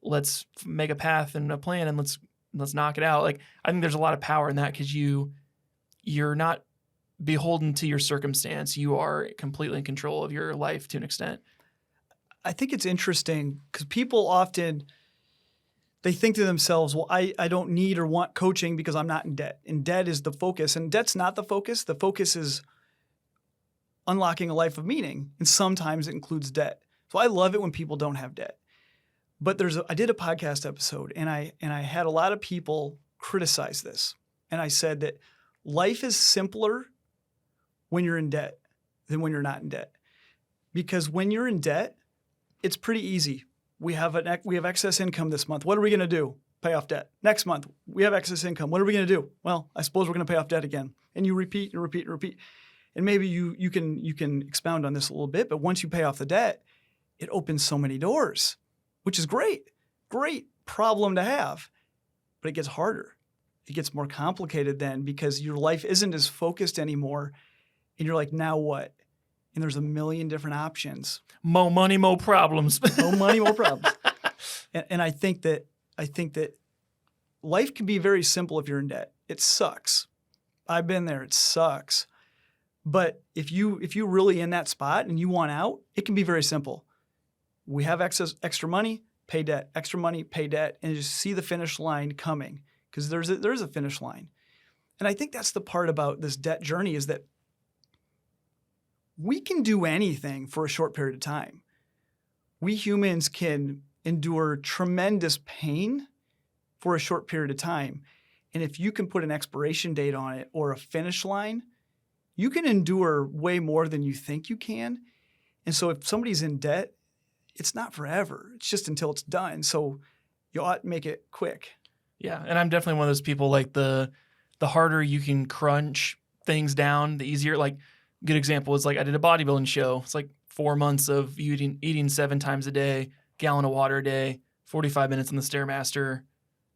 Let's make a path and a plan and let's knock it out. Like I think there's a lot of power in that because you're not beholden to your circumstance. You are completely in control of your life to an extent. I think it's interesting because people often, they think to themselves, well, I don't need or want coaching because I'm not in debt. And debt is the focus. And debt's not the focus. The focus is unlocking a life of meaning. And sometimes it includes debt. So I love it when people don't have debt. But I did a podcast episode and I had a lot of people criticize this. And I said that life is simpler when you're in debt than when you're not in debt. Because when you're in debt, it's pretty easy. We have excess income this month. What are we going to do? Pay off debt. Next month, we have excess income. What are we going to do? Well, I suppose we're going to pay off debt again. And you repeat and repeat and repeat. And maybe you can expound on this a little bit, but once you pay off the debt, it opens so many doors, which is great. Great problem to have. But it gets harder. It gets more complicated then because your life isn't as focused anymore. And you're like, now what? And there's a million different options. More money, more problems. More money, more problems. And I think that life can be very simple if you're in debt. It sucks. I've been there. It sucks. But if you're really in that spot and you want out, it can be very simple. We have extra money, pay debt, extra money, pay debt, and just see the finish line coming because there's a finish line. And I think that's the part about this debt journey is that we can do anything for a short period of time. We humans can endure tremendous pain for a short period of time. And if you can put an expiration date on it or a finish line, you can endure way more than you think you can. And so if somebody's in debt, it's not forever. It's just until it's done. So you ought to make it quick. Yeah. And I'm definitely one of those people like the harder you can crunch things down, the easier. Like good example is like I did a bodybuilding show. It's like 4 months of eating 7 times a day, gallon of water a day, 45 minutes on the Stairmaster,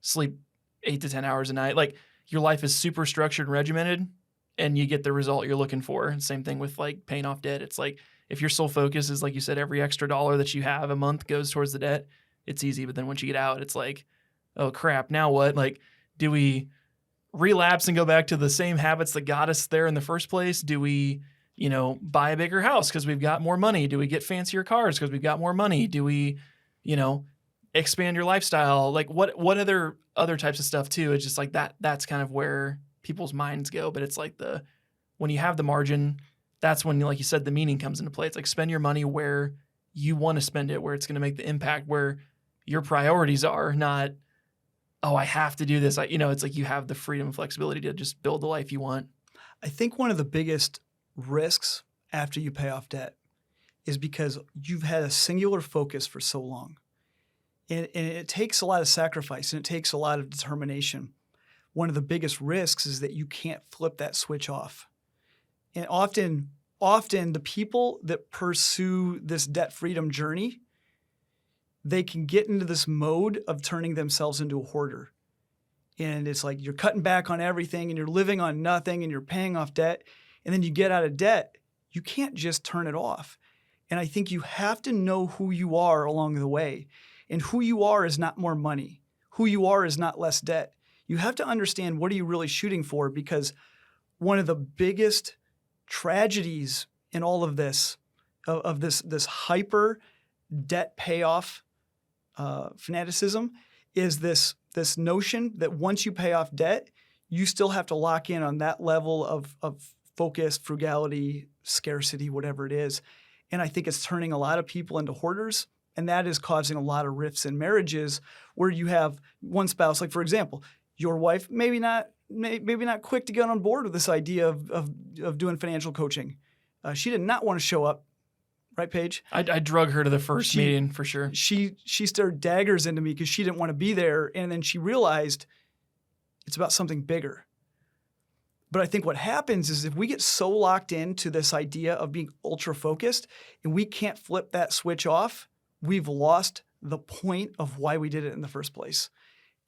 sleep 8 to 10 hours a night. Like your life is super structured and regimented and you get the result you're looking for. And same thing with like paying off debt. It's like if your sole focus is like you said, every extra dollar that you have a month goes towards the debt, it's easy. But then once you get out, it's like, oh crap, now what? Like, do we relapse and go back to the same habits that got us there in the first place? Do we, buy a bigger house because we've got more money? Do we get fancier cars because we've got more money? Do we, expand your lifestyle? Like what other types of stuff too? It's just like that's kind of where people's minds go. But it's like when you have the margin, that's when, like you said, the meaning comes into play. It's like spend your money where you want to spend it, where it's going to make the impact, where your priorities are, not, oh, I have to do this. It's like you have the freedom and flexibility to just build the life you want. I think one of the biggest risks after you pay off debt is because you've had a singular focus for so long. And it takes a lot of sacrifice and it takes a lot of determination. One of the biggest risks is that you can't flip that switch off. And often the people that pursue this debt freedom journey, they can get into this mode of turning themselves into a hoarder. And it's like you're cutting back on everything and you're living on nothing and you're paying off debt. And then you get out of debt, you can't just turn it off. And I think you have to know who you are along the way. And who you are is not more money. Who you are is not less debt. You have to understand what are you really shooting for, because one of the biggest tragedies in all of this, of this hyper debt payoff fanaticism, is this notion that once you pay off debt, you still have to lock in on that level of focus, frugality, scarcity, whatever it is. And I think it's turning a lot of people into hoarders. And that is causing a lot of rifts in marriages where you have one spouse, like for example, your wife maybe not quick to get on board with this idea of doing financial coaching. She did not want to show up, right, Paige? I drug her to the first meeting for sure. She stared daggers into me because she didn't want to be there, and then she realized it's about something bigger. But I think what happens is if we get so locked into this idea of being ultra focused and we can't flip that switch off, we've lost the point of why we did it in the first place.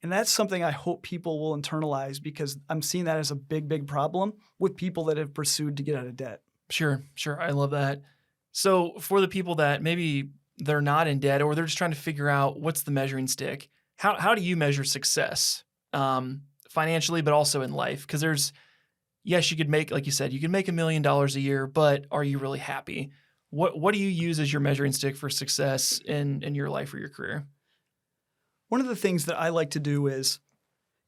And that's something I hope people will internalize, because I'm seeing that as a big, big problem with people that have pursued to get out of debt. Sure. I love that. So for the people that maybe they're not in debt or they're just trying to figure out what's the measuring stick, how do you measure success financially, but also in life? Because yes, you could make, like you said, you can make $1 million a year, but are you really happy? What do you use as your measuring stick for success in your life or your career? one of the things that I like to do is,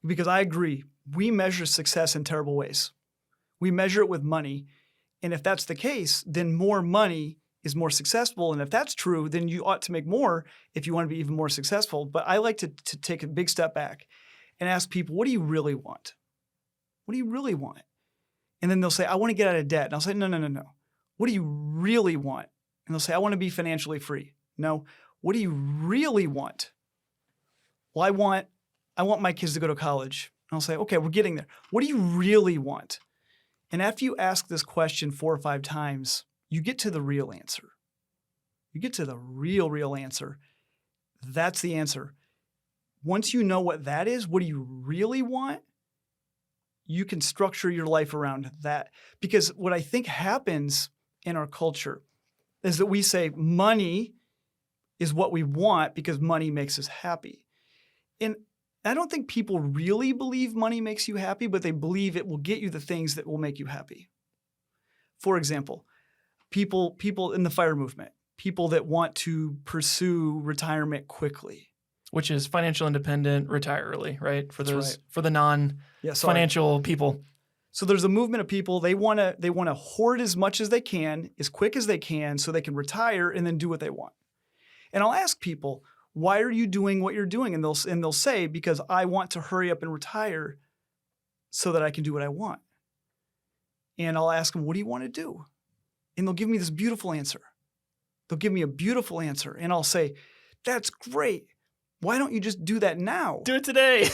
because I agree, we measure success in terrible ways. We measure it with money. And if that's the case, then more money is more successful. And if that's true, then you ought to make more if you want to be even more successful. But I like to take a big step back and ask people, what do you really want? What do you really want? And then they'll say, I want to get out of debt. And I'll say, no. What do you really want? And they'll say, I want to be financially free. No. What do you really want? Well, I want my kids to go to college. And I'll say, okay, we're getting there. What do you really want? And after you ask this question 4 or 5 times, you get to the real answer. You get to the real answer. That's the answer. Once you know what that is, what do you really want? You can structure your life around that. Because what I think happens in our culture is that we say money is what we want because money makes us happy. And I don't think people really believe money makes you happy, but they believe it will get you the things that will make you happy. For example, people in the FIRE movement, people that want to pursue retirement quickly. Which is financial independent, retire early, right? For those, right. For the non-financial people. So there's a movement of people, they want to hoard as much as they can, as quick as they can, so they can retire and then do what they want. And I'll ask people, why are you doing what you're doing? And they'll say, because I want to hurry up and retire so that I can do what I want. And I'll ask them, what do you want to do? And they'll give me this beautiful answer. They'll give me a beautiful answer. And I'll say, that's great. Why don't you just do that now? Do it today.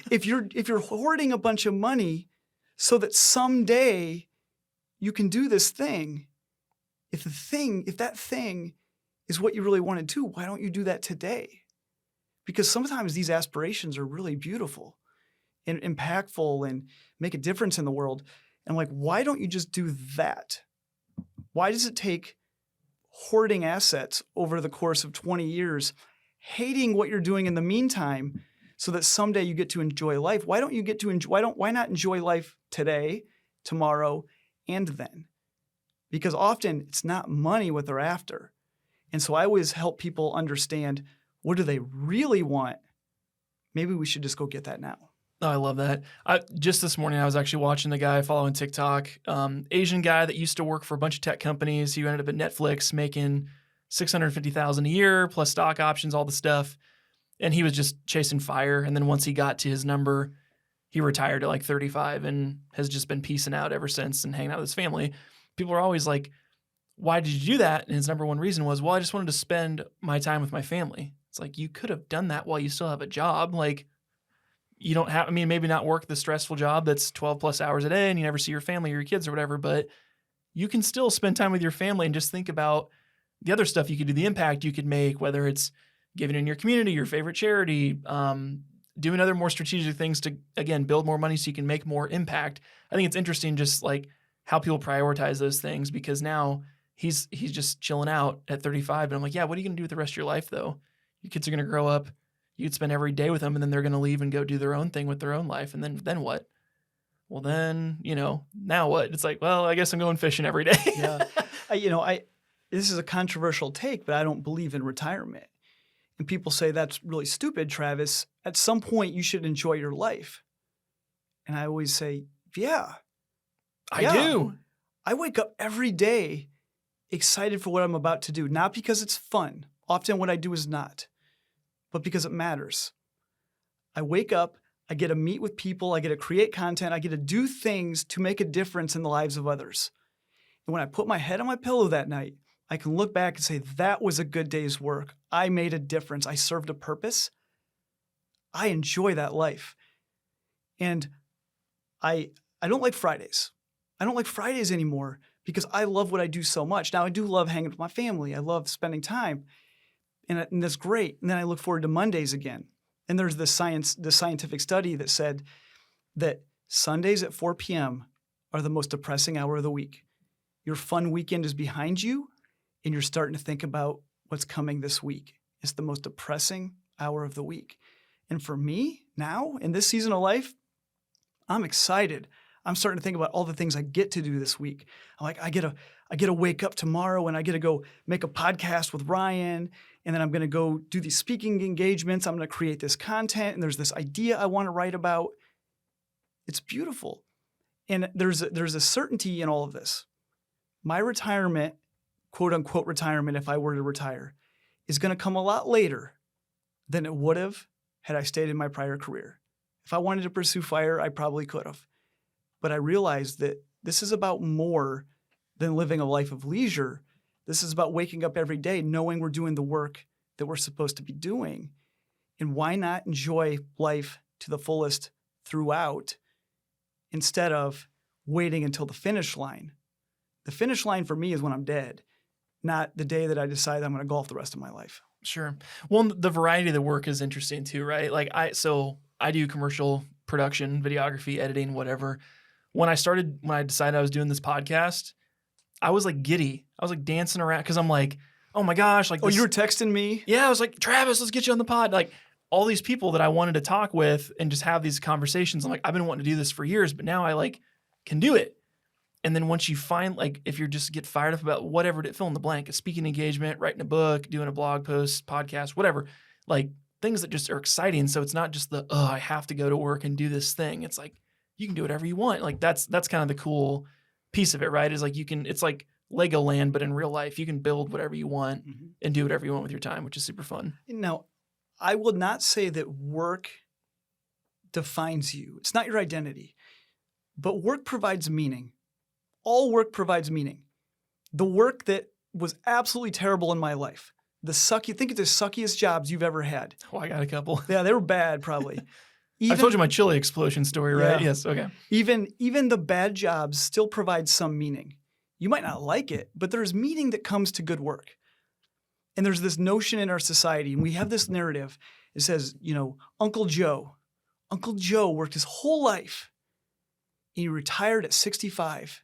If you're hoarding a bunch of money so that someday you can do this thing, if that thing is what you really want to do, why don't you do that today? Because sometimes these aspirations are really beautiful and impactful and make a difference in the world. And I'm like, why don't you just do that? Why does it take hoarding assets over the course of 20 years, hating what you're doing in the meantime, so that someday you get to enjoy life? Why not enjoy life today, tomorrow, and then? Because often it's not money what they're after. And so I always help people understand, what do they really want? Maybe we should just go get that now. Oh, I love that. Just this morning, I was actually watching the guy following TikTok, Asian guy that used to work for a bunch of tech companies. He ended up at Netflix making $650,000 a year plus stock options, all the stuff. And he was just chasing FIRE. And then once he got to his number, he retired at like 35 and has just been peacing out ever since and hanging out with his family. People are always like, why did you do that? And his number one reason was, well, I just wanted to spend my time with my family. It's like, you could have done that while you still have a job. Like, you don't have, maybe not work the stressful job that's 12 plus hours a day and you never see your family or your kids or whatever, but you can still spend time with your family and just think about the other stuff you could do, the impact you could make, whether it's giving in your community, your favorite charity, doing other more strategic things to, again, build more money so you can make more impact. I think it's interesting just like how people prioritize those things, because now he's just chilling out at 35. And I'm like, yeah, what are you going to do with the rest of your life though? Your kids are going to grow up. You could spend every day with them and then they're going to leave and go do their own thing with their own life. And then what? Well, then, now what? It's like, well, I guess I'm going fishing every day. Yeah. This is a controversial take, but I don't believe in retirement. And people say, that's really stupid, Travis. At some point, you should enjoy your life. And I always say, yeah. I do. I wake up every day excited for what I'm about to do, not because it's fun. Often what I do is not, but because it matters. I wake up, I get to meet with people, I get to create content, I get to do things to make a difference in the lives of others. And when I put my head on my pillow that night, I can look back and say, that was a good day's work. I made a difference. I served a purpose. I enjoy that life. And I don't like Fridays. I don't like Fridays anymore because I love what I do so much. Now, I do love hanging with my family. I love spending time. And that's great. And then I look forward to Mondays again. And there's the scientific study that said that Sundays at 4 p.m. are the most depressing hour of the week. Your fun weekend is behind you, and you're starting to think about what's coming this week. It's the most depressing hour of the week. And for me, now, in this season of life, I'm excited. I'm starting to think about all the things I get to do this week. I'm like, I get to wake up tomorrow and I get to go make a podcast with Ryan, and then I'm going to go do these speaking engagements. I'm going to create this content, and there's this idea I want to write about. It's beautiful. And there's a certainty in all of this. My retirement, quote unquote retirement, if I were to retire, is going to come a lot later than it would have had I stayed in my prior career. If I wanted to pursue fire, I probably could have. But I realized that this is about more than living a life of leisure. This is about waking up every day knowing we're doing the work that we're supposed to be doing. And why not enjoy life to the fullest throughout instead of waiting until the finish line? The finish line for me is when I'm dead, not the day that I decide I'm going to golf the rest of my life. Sure. Well, the variety of the work is interesting too, right? Like I do commercial production, videography, editing, whatever. When I decided I was doing this podcast, I was like giddy. I was like dancing around because I'm like, oh my gosh. Like, you were texting me? Yeah. I was like, Travis, let's get you on the pod. Like all these people that I wanted to talk with and just have these conversations. I'm like, I've been wanting to do this for years, but now I like can do it. And then once you find, like, if you just get fired up about whatever, to fill in the blank, a speaking engagement, writing a book, doing a blog post, podcast, whatever, like things that just are exciting. So it's not just I have to go to work and do this thing. It's like, you can do whatever you want. Like that's kind of the cool piece of it, right? Is like it's like Legoland, but in real life, you can build whatever you want and do whatever you want with your time, which is super fun. Now, I will not say that work defines you. It's not your identity, but work provides meaning. All work provides meaning. The work that was absolutely terrible in my life, think of the suckiest jobs you've ever had. Oh, I got a couple. Yeah, they were bad probably. I told you my chili explosion story, right? Yeah. Yes, okay. Even the bad jobs still provide some meaning. You might not like it, but there's meaning that comes to good work. And there's this notion in our society, and we have this narrative. It says, Uncle Joe worked his whole life, and he retired at 65.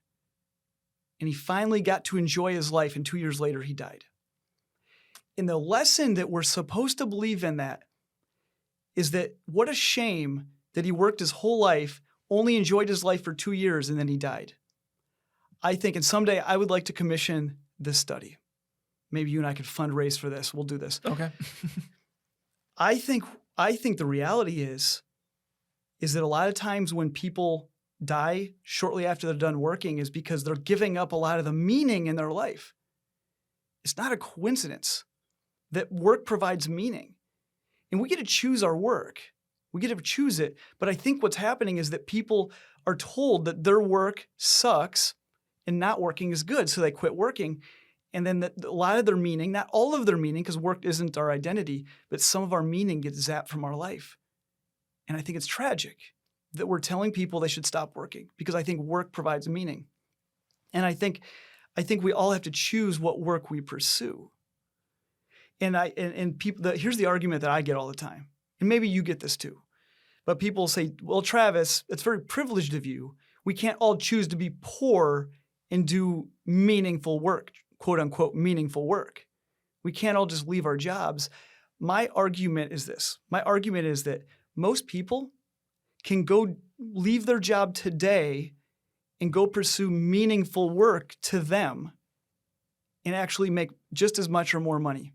And he finally got to enjoy his life, and 2 years later, he died. And the lesson that we're supposed to believe in that is that what a shame that he worked his whole life, only enjoyed his life for 2 years, and then he died. I think, and someday I would like to commission this study. Maybe you and I could fundraise for this. We'll do this. Okay. I think the reality is that a lot of times when people die shortly after they're done working is because they're giving up a lot of the meaning in their life. It's not a coincidence that work provides meaning. And we get to choose our work. We get to choose it. But I think what's happening is that people are told that their work sucks and not working is good. So they quit working. And then a lot of their meaning, not all of their meaning, because work isn't our identity, but some of our meaning gets zapped from our life. And I think it's tragic that we're telling people they should stop working, because I think work provides meaning. And I think we all have to choose what work we pursue. And people, here's the argument that I get all the time, and maybe you get this too. But people say, well, Travis, it's very privileged of you. We can't all choose to be poor and do meaningful work, quote unquote, meaningful work. We can't all just leave our jobs. My argument is this. My argument is that most people can go leave their job today and go pursue meaningful work to them and actually make just as much or more money.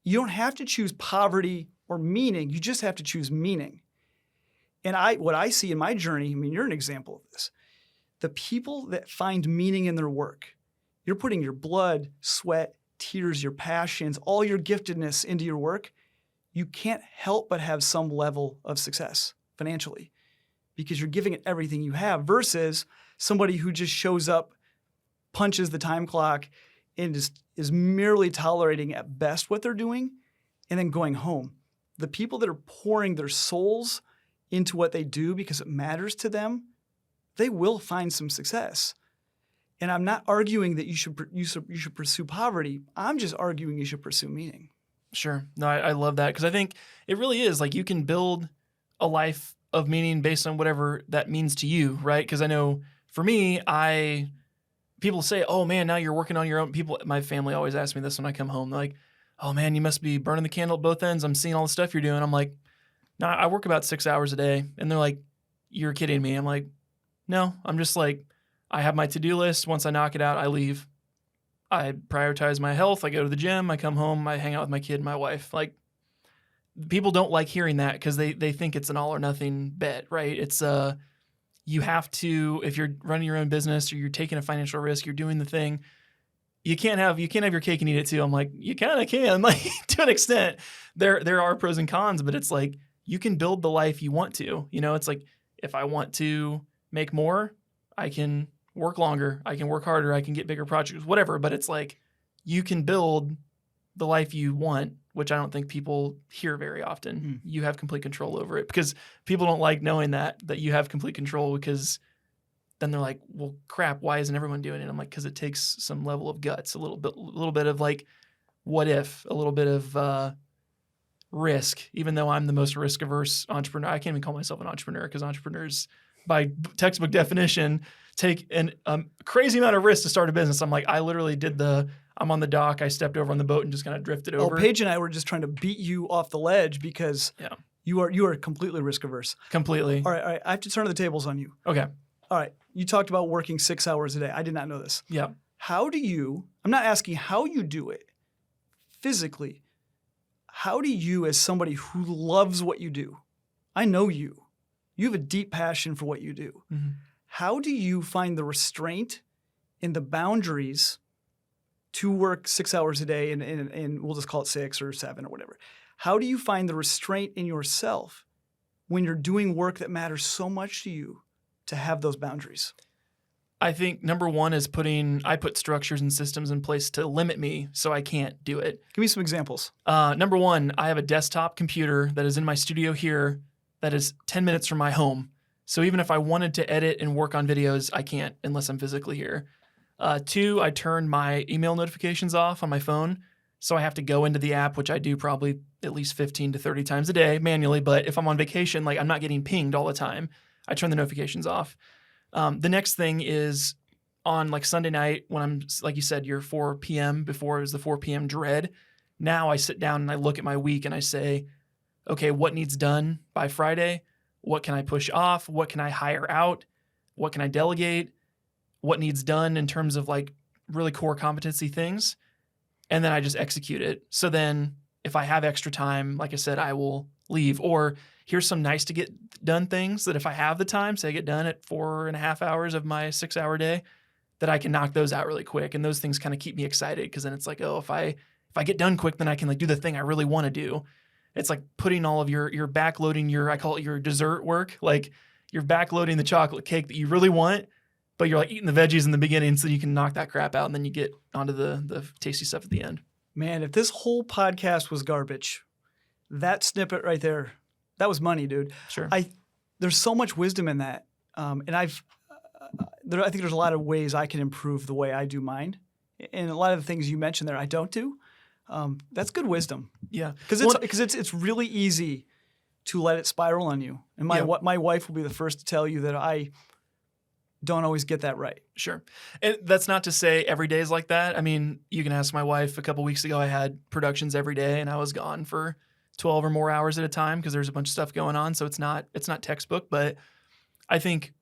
You don't have to choose poverty or meaning. You just have to choose meaning. And what I see in my journey, you're an example of this. The people that find meaning in their work, you're putting your blood, sweat, tears, your passions, all your giftedness into your work, you can't help but have some level of success financially, because you're giving it everything you have, versus somebody who just shows up, punches the time clock, and is merely tolerating at best what they're doing and then going home. The people that are pouring their souls into what they do because it matters to them, they will find some success. And I'm not arguing that you should pursue poverty. I'm just arguing you should pursue meaning. Sure. No, I love that, because I think it really is like you can build a life of meaning based on whatever that means to you, right? Because I know for me, people say, oh man, now you're working on your own. My family always asks me this when I come home. They're like, oh man, you must be burning the candle at both ends. I'm seeing all the stuff you're doing. I'm like, no, I work about 6 hours a day. And they're like, you're kidding me. I'm like, no, I'm just like, I have my to-do list. Once I knock it out, I leave. I prioritize my health. I go to the gym. I come home. I hang out with my kid and my wife. Like, people don't like hearing that because they think it's an all or nothing bet, right? It's you have to, if you're running your own business or you're taking a financial risk, you're doing the thing. You can't have your cake and eat it too. I'm like, you kind of can, like, to an extent. There are pros and cons, but it's like you can build the life you want to. You know, it's like if I want to make more, I can work longer, I can work harder, I can get bigger projects, whatever. But it's like you can build the life you want, which I don't think people hear very often. You have complete control over it, because people don't like knowing that you have complete control, because then they're like, well, crap, why isn't everyone doing it? I'm like, because it takes some level of guts, a little bit of like, what if, a little bit of risk, even though I'm the most risk averse entrepreneur. I can't even call myself an entrepreneur, because entrepreneurs by textbook definition take a crazy amount of risk to start a business. I'm like, I literally I'm on the dock, I stepped over on the boat and just kind of drifted over. Oh, Paige and I were just trying to beat you off the ledge because you are completely risk averse. Completely. All right. I have to turn the tables on you. Okay. All right. You talked about working 6 hours a day. I did not know this. Yeah. I'm not asking how you do it physically. How do you, as somebody who loves what you do, I know you have a deep passion for what you do. Mm-hmm. How do you find the restraint and the boundaries to work 6 hours a day, and we'll just call it 6 or 7 or whatever? How do you find the restraint in yourself when you're doing work that matters so much to you to have those boundaries? I think number one is I put structures and systems in place to limit me so I can't do it. Give me some examples. Number one, I have a desktop computer that is in my studio here that is 10 minutes from my home. So even if I wanted to edit and work on videos, I can't unless I'm physically here. 2, I turn my email notifications off on my phone. So I have to go into the app, which I do probably at least 15 to 30 times a day manually. But if I'm on vacation, like, I'm not getting pinged all the time. I turn the notifications off. The next thing is on like Sunday night when I'm, like you said, you're 4 p.m. Before it was the 4 p.m. dread. Now I sit down and I look at my week and I say, okay, what needs done by Friday? What can I push off? What can I hire out? What can I delegate? What needs done in terms of like really core competency things? And then I just execute it. So then if I have extra time, like I said, I will leave. Or here's some nice to get done things that if I have the time, say I get done at 4.5 hours of my 6 hour day, that I can knock those out really quick. And those things kind of keep me excited, because then it's like, oh, if I get done quick, then I can like do the thing I really want to do. It's like putting all of your backloading I call it your dessert work. Like, you're backloading the chocolate cake that you really want, but you're like eating the veggies in the beginning so you can knock that crap out, and then you get onto the tasty stuff at the end. Man, if this whole podcast was garbage, that snippet right there, that was money, dude. Sure. There's so much wisdom in that. And I think there's a lot of ways I can improve the way I do mine. And a lot of the things you mentioned there, I don't do. That's good wisdom. Yeah. Because it's really easy to let it spiral on you. And my wife will be the first to tell you that I don't always get that right. Sure. And that's not to say every day is like that. I mean, you can ask my wife. A couple weeks ago, I had productions every day, and I was gone for 12 or more hours at a time because there's a bunch of stuff going on. So it's not textbook, but I think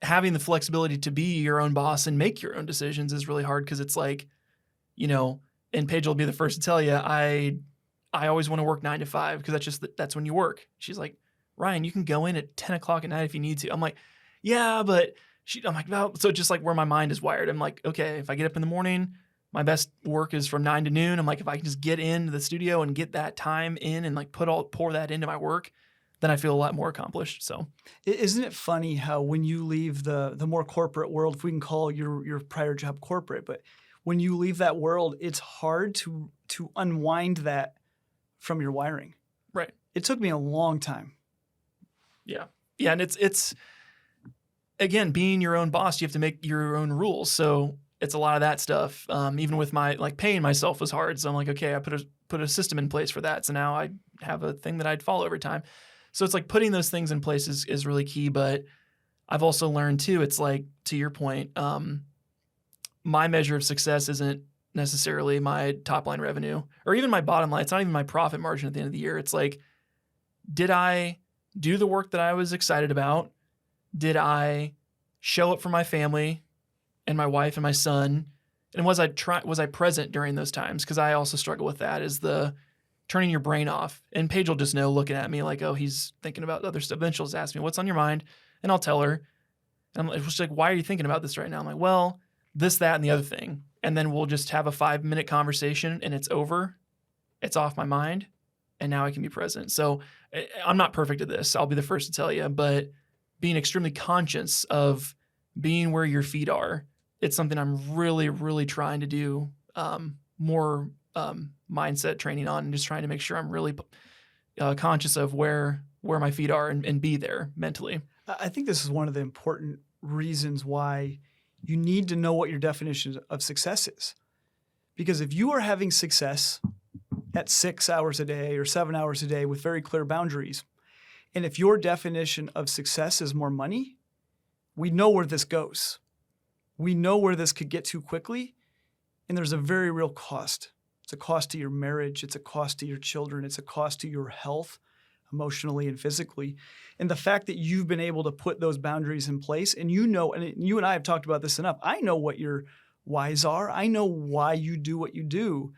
having the flexibility to be your own boss and make your own decisions is really hard, because it's like, you know, and Paige will be the first to tell you, I always want to work 9 to 5 because that's when you work. She's like, Ryan, you can go in at 10 o'clock at night if you need to. I'm like, yeah, but I'm like, well, so just like where my mind is wired, I'm like, okay, if I get up in the morning, my best work is from 9 to noon. I'm like, if I can just get into the studio and get that time in and like pour that into my work, then I feel a lot more accomplished. So, isn't it funny how when you leave the more corporate world, if we can call your prior job corporate, but when you leave that world, it's hard to unwind that from your wiring. Right. It took me a long time. Yeah. Yeah. And it's again, being your own boss, you have to make your own rules. So it's a lot of that stuff. Even with my, like, paying myself was hard. So I'm like, okay, I put a system in place for that. So now I have a thing that I'd follow every time. So it's like putting those things in place is really key. But I've also learned too, it's like, to your point, my measure of success isn't necessarily my top line revenue or even my bottom line. It's not even my profit margin at the end of the year. It's like, did I do the work that I was excited about? Did I show up for my family and my wife and my son And was I present during those times? Because I also struggle with that, is the turning your brain off. And Paige will just know, looking at me like, oh, he's thinking about other stuff. Then she'll just ask me, what's on your mind? And I'll tell her. And she's like, why are you thinking about this right now? I'm like, well, this, that, and the other thing. And then we'll just have a 5-minute conversation and it's over. It's off my mind. And now I can be present. So I'm not perfect at this. I'll be the first to tell you. But being extremely conscious of being where your feet are, it's something I'm really, really trying to do more mindset training on, and just trying to make sure I'm really conscious of where my feet are and be there mentally. I think this is one of the important reasons why you need to know what your definition of success is. Because if you are having success at 6 hours a day or 7 hours a day with very clear boundaries, and if your definition of success is more money, we know where this goes. We know where this could get to quickly, and there's a very real cost. It's a cost to your marriage. It's a cost to your children. It's a cost to your health, emotionally and physically. And the fact that you've been able to put those boundaries in place, and you know, and you and I have talked about this enough. I know what your whys are. I know why you do what you do.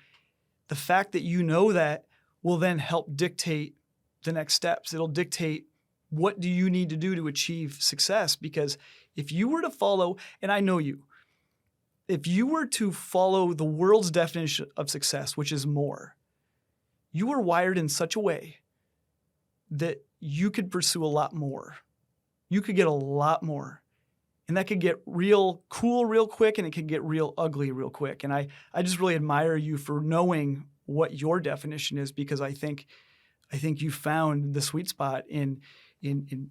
The fact that you know that will then help dictate the next steps. It'll dictate what do you need to do to achieve success. Because if you were to follow, and I know you, if you were to follow the world's definition of success, which is more, you are wired in such a way that you could pursue a lot more. You could get a lot more. And that could get real cool real quick, and it could get real ugly real quick. And I just really admire you for knowing what your definition is, because I think you found the sweet spot in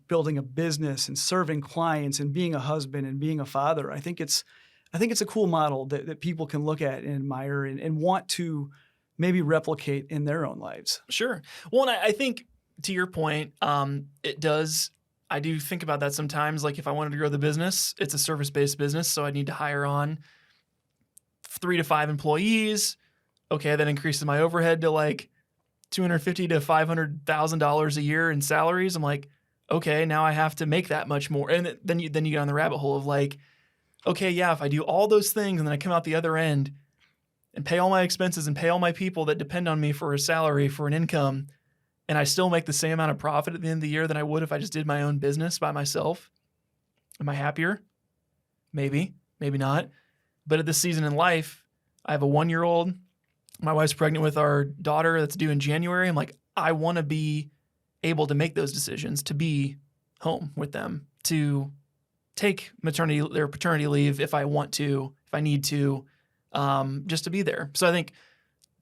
building a business and serving clients and being a husband and being a father. I think it's a cool model that people can look at and admire and want to maybe replicate in their own lives. Sure. Well, and I think to your point, it does. I do think about that sometimes. Like if I wanted to grow the business, it's a service-based business, so I need to hire on 3 to 5 employees. Okay, that increases my overhead to like $250,000 to $500,000 a year in salaries. I'm like, okay, now I have to make that much more. And then you get on the rabbit hole of like, okay, yeah, if I do all those things and then I come out the other end and pay all my expenses and pay all my people that depend on me for a salary, for an income, and I still make the same amount of profit at the end of the year than I would if I just did my own business by myself, am I happier? Maybe, maybe not. But at this season in life, I have a 1-year-old. My wife's pregnant with our daughter that's due in January. I'm like, I want to be able to make those decisions, to be home with them, to take maternity or paternity leave if I want to, if I need to, just to be there. So I think,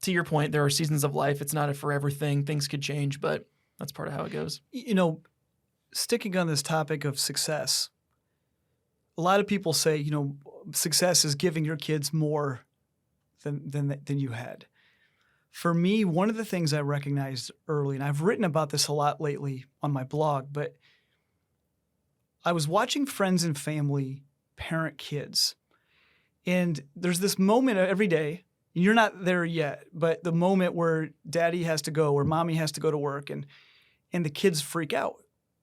to your point, there are seasons of life. It's not a forever thing. Things could change, but that's part of how it goes. You know, sticking on this topic of success, a lot of people say, you know, success is giving your kids more than you had. For me, one of the things I recognized early, and I've written about this a lot lately on my blog, but I was watching friends and family parent kids. And there's this moment every day, you're not there yet, but the moment where daddy has to go or mommy has to go to work and the kids freak out.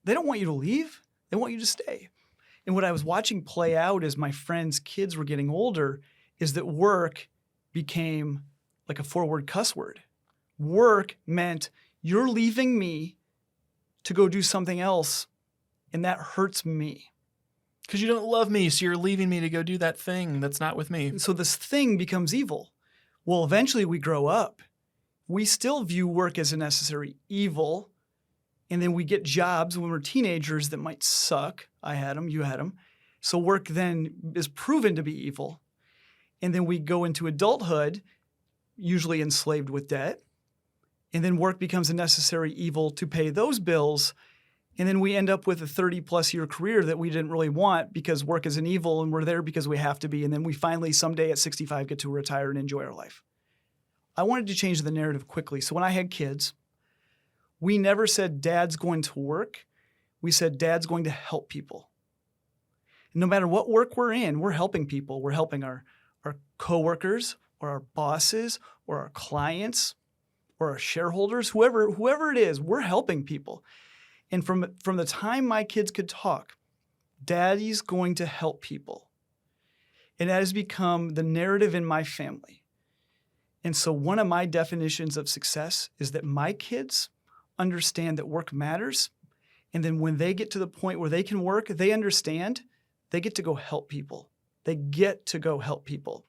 They don't want you to leave. They want you to stay. And what I was watching play out as my friends' kids were getting older is that work became like a 4-word cuss word. Work meant you're leaving me to go do something else, and that hurts me. Because you don't love me, so you're leaving me to go do that thing that's not with me. And so this thing becomes evil. Well, eventually we grow up. We still view work as a necessary evil, and then we get jobs when we're teenagers that might suck. I had them, you had them. So work then is proven to be evil. And then we go into adulthood, usually enslaved with debt. And then work becomes a necessary evil to pay those bills. And then we end up with a 30-plus year career that we didn't really want because work is an evil and we're there because we have to be. And then we finally someday at 65 get to retire and enjoy our life. I wanted to change the narrative quickly. So when I had kids, we never said dad's going to work. We said dad's going to help people. And no matter what work we're in, we're helping people. We're helping our coworkers or our bosses or our clients or our shareholders, whoever it is, we're helping people. And from the time my kids could talk, daddy's going to help people. And that has become the narrative in my family. And so one of my definitions of success is that my kids understand that work matters. And then when they get to the point where they can work, they understand they get to go help people. They get to go help people.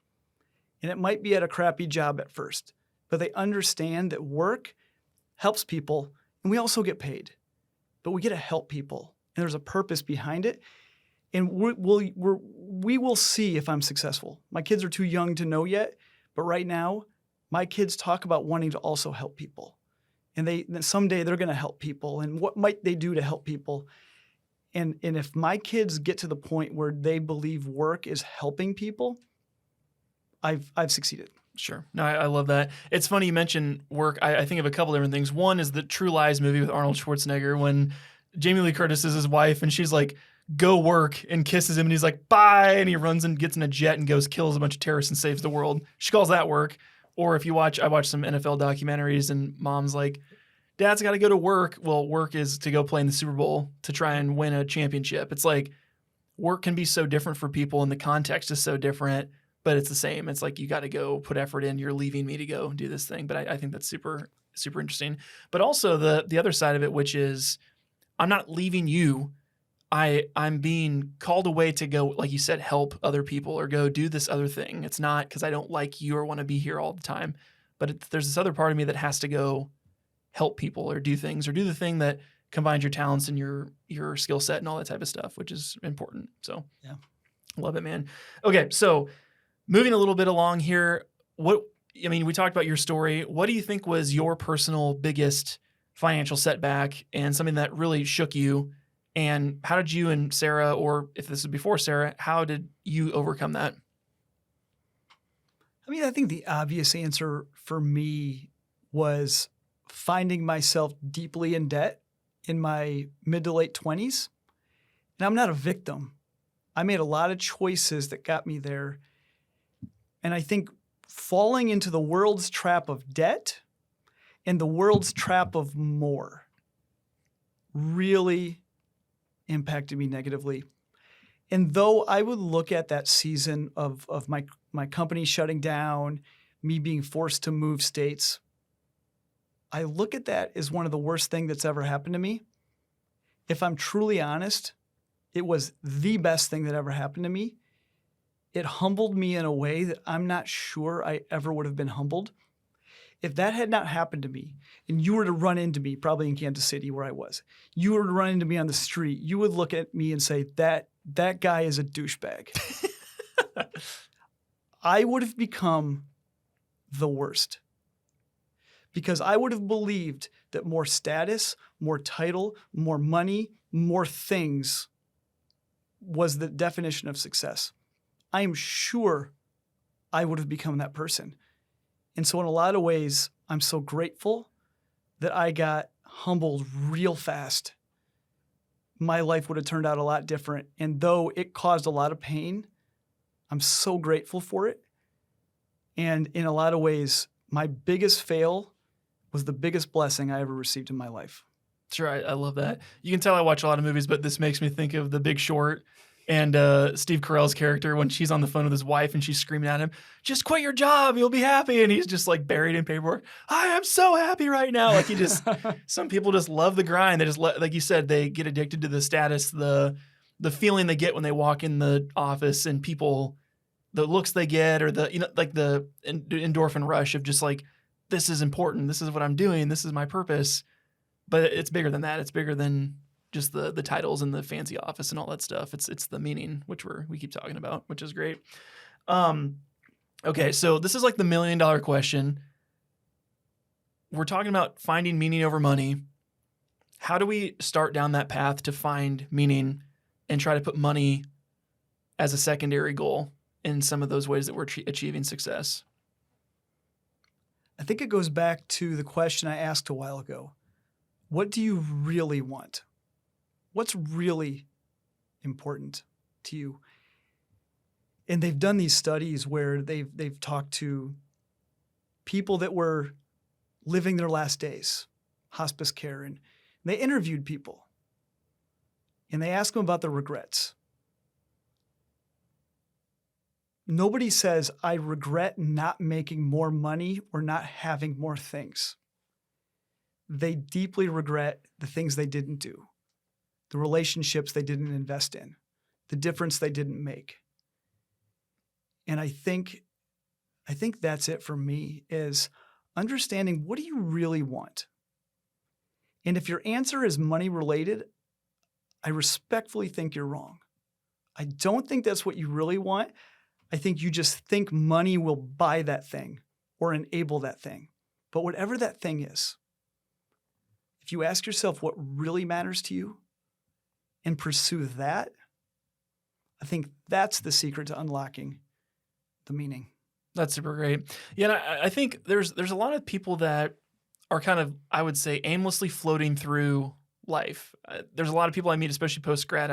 And it might be at a crappy job at first, but they understand that work helps people and we also get paid. But we get to help people and there's a purpose behind it. And we will see if I'm successful. My kids are too young to know yet, but right now, my kids talk about wanting to also help people. And someday they're going to help people. And what might they do to help people? And if my kids get to the point where they believe work is helping people, I've succeeded. Sure. No, I love that. It's funny you mentioned work. I think of a couple different things. One is the True Lies movie with Arnold Schwarzenegger when Jamie Lee Curtis is his wife and she's like, go work, and kisses him and he's like, bye. And he runs and gets in a jet and goes kills a bunch of terrorists and saves the world. She calls that work. Or if you watch, I watch some NFL documentaries and mom's like, Dad's got to go to work. Well, work is to go play in the Super Bowl to try and win a championship. It's like work can be so different for people and the context is so different, but it's the same. It's like you got to go put effort in. You're leaving me to go do this thing. But I think that's super, super interesting. But also the other side of it, which is I'm not leaving you. I'm being called away to go, like you said, help other people or go do this other thing. It's not because I don't like you or want to be here all the time, but there's this other part of me that has to go help people or do things or do the thing that combines your talents and your skill set and all that type of stuff, which is important. So yeah, love it, man. Okay, so moving a little bit along here, we talked about your story. What do you think was your personal biggest financial setback and something that really shook you? And how did you and Sarah, or if this is before Sarah, how did you overcome that? I mean, I think the obvious answer for me was finding myself deeply in debt in my mid to late 20s. And I'm not a victim. I made a lot of choices that got me there. And I think falling into the world's trap of debt and the world's trap of more really impacted me negatively. And though I would look at that season of my company shutting down, me being forced to move states, I look at that as one of the worst things that's ever happened to me. If I'm truly honest, it was the best thing that ever happened to me. It humbled me in a way that I'm not sure I ever would have been humbled. If that had not happened to me, and you were to run into me, probably in Kansas City where I was, you were to run into me on the street, you would look at me and say, that guy is a douchebag. I would have become the worst. Because I would have believed that more status, more title, more money, more things was the definition of success. I am sure I would have become that person. And so in a lot of ways, I'm so grateful that I got humbled real fast. My life would have turned out a lot different. And though it caused a lot of pain, I'm so grateful for it. And in a lot of ways, my biggest fail was the biggest blessing I ever received in my life. Sure, I love that. You can tell I watch a lot of movies, but this makes me think of The Big Short and Steve Carell's character when she's on the phone with his wife and she's screaming at him, just quit your job, you'll be happy. And he's just like buried in paperwork. I am so happy right now. Like some people just love the grind. They just, like you said, they get addicted to the status, the feeling they get when they walk in the office and people, the looks they get or like the endorphin rush of just like, this is important. This is what I'm doing. This is my purpose. But it's bigger than that. It's bigger than just the titles and the fancy office and all that stuff. It's the meaning, which we keep talking about, which is great. Okay, so this is like the $1 million question. We're talking about finding meaning over money. How do we start down that path to find meaning and try to put money as a secondary goal in some of those ways that we're achieving success? I think it goes back to the question I asked a while ago. What do you really want? What's really important to you? And they've done these studies where they've talked to people that were living their last days, hospice care, and they interviewed people. And they asked them about their regrets. Nobody says, I regret not making more money or not having more things. They deeply regret the things they didn't do, the relationships they didn't invest in, the difference they didn't make. And I think that's it for me, is understanding, what do you really want? And if your answer is money related, I respectfully think you're wrong. I don't think that's what you really want. I think you just think money will buy that thing or enable that thing. But whatever that thing is, if you ask yourself what really matters to you and pursue that, I think that's the secret to unlocking the meaning. That's super great. Yeah, and I think there's a lot of people that are kind of, I would say, aimlessly floating through life. There's a lot of people I meet, especially post grad.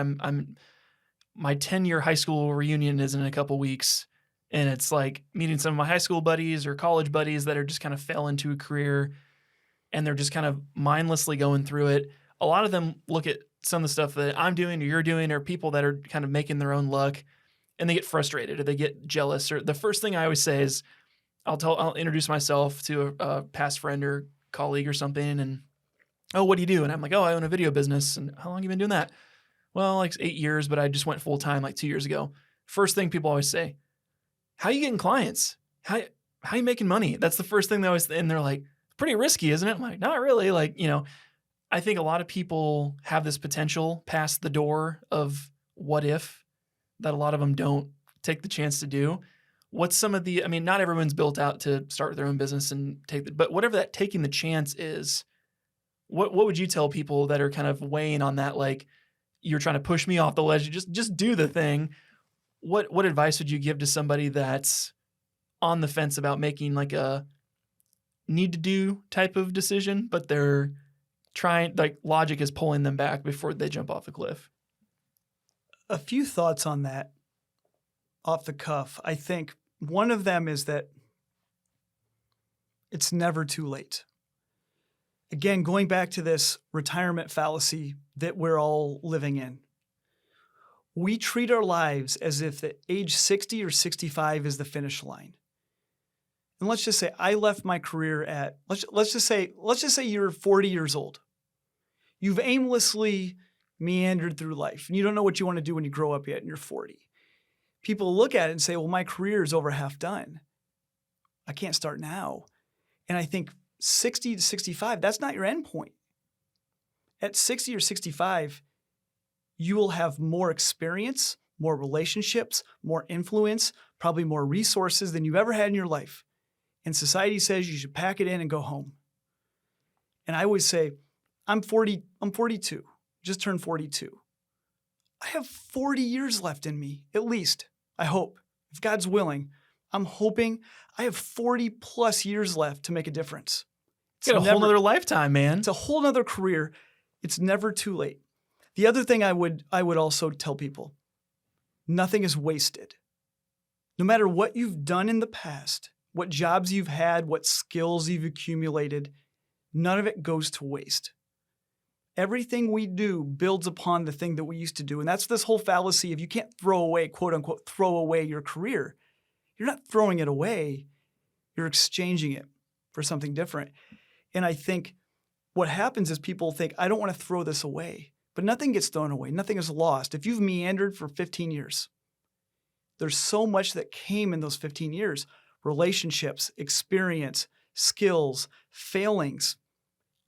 My 10-year high school reunion is in a couple weeks, and it's like meeting some of my high school buddies or college buddies that are just kind of fell into a career, and they're just kind of mindlessly going through it. A lot of them look at some of the stuff that I'm doing or you're doing, or people that are kind of making their own luck, and they get frustrated or they get jealous. Or the first thing I always say is, I'll introduce myself to a past friend or colleague or something, and, oh, what do you do? And I'm like, oh, I own a video business. And how long have you been doing that? Well, like 8 years, but I just went full time like 2 years ago. First thing people always say, how are you getting clients? How are you making money? That's the first thing they always, and they're like, pretty risky, isn't it? I'm like, not really. Like, I think a lot of people have this potential past the door of what if that a lot of them don't take the chance to do. What's some of the, not everyone's built out to start their own business and but whatever that taking the chance is, what would you tell people that are kind of weighing on that, like, you're trying to push me off the ledge, just do the thing? What advice would you give to somebody that's on the fence about making like a need to do type of decision, but they're trying, like, logic is pulling them back before they jump off a cliff? A few thoughts on that off the cuff. I think one of them is that it's never too late. Again, going back to this retirement fallacy that we're all living in. We treat our lives as if at age 60 or 65 is the finish line. And let's just say I left my career at, let's just say you're 40 years old. You've aimlessly meandered through life and you don't know what you want to do when you grow up yet and you're 40. People look at it and say, well, my career is over half done. I can't start now. And I think 60 to 65, that's not your end point. At 60 or 65, you will have more experience, more relationships, more influence, probably more resources than you've ever had in your life. And society says you should pack it in and go home. And I always say, I'm 42, just turned 42. I have 40 years left in me, at least, I hope. If God's willing, I'm hoping I have 40 plus years left to make a difference. It's got a whole nother lifetime, man. It's a whole nother career. It's never too late. The other thing I would also tell people, nothing is wasted. No matter what you've done in the past, what jobs you've had, what skills you've accumulated, none of it goes to waste. Everything we do builds upon the thing that we used to do. And that's this whole fallacy of you can't throw away, quote unquote, throw away your career. You're not throwing it away. You're exchanging it for something different. And I think what happens is people think, I don't want to throw this away. But nothing gets thrown away. Nothing is lost. If you've meandered for 15 years, there's so much that came in those 15 years. Relationships, experience, skills, failings.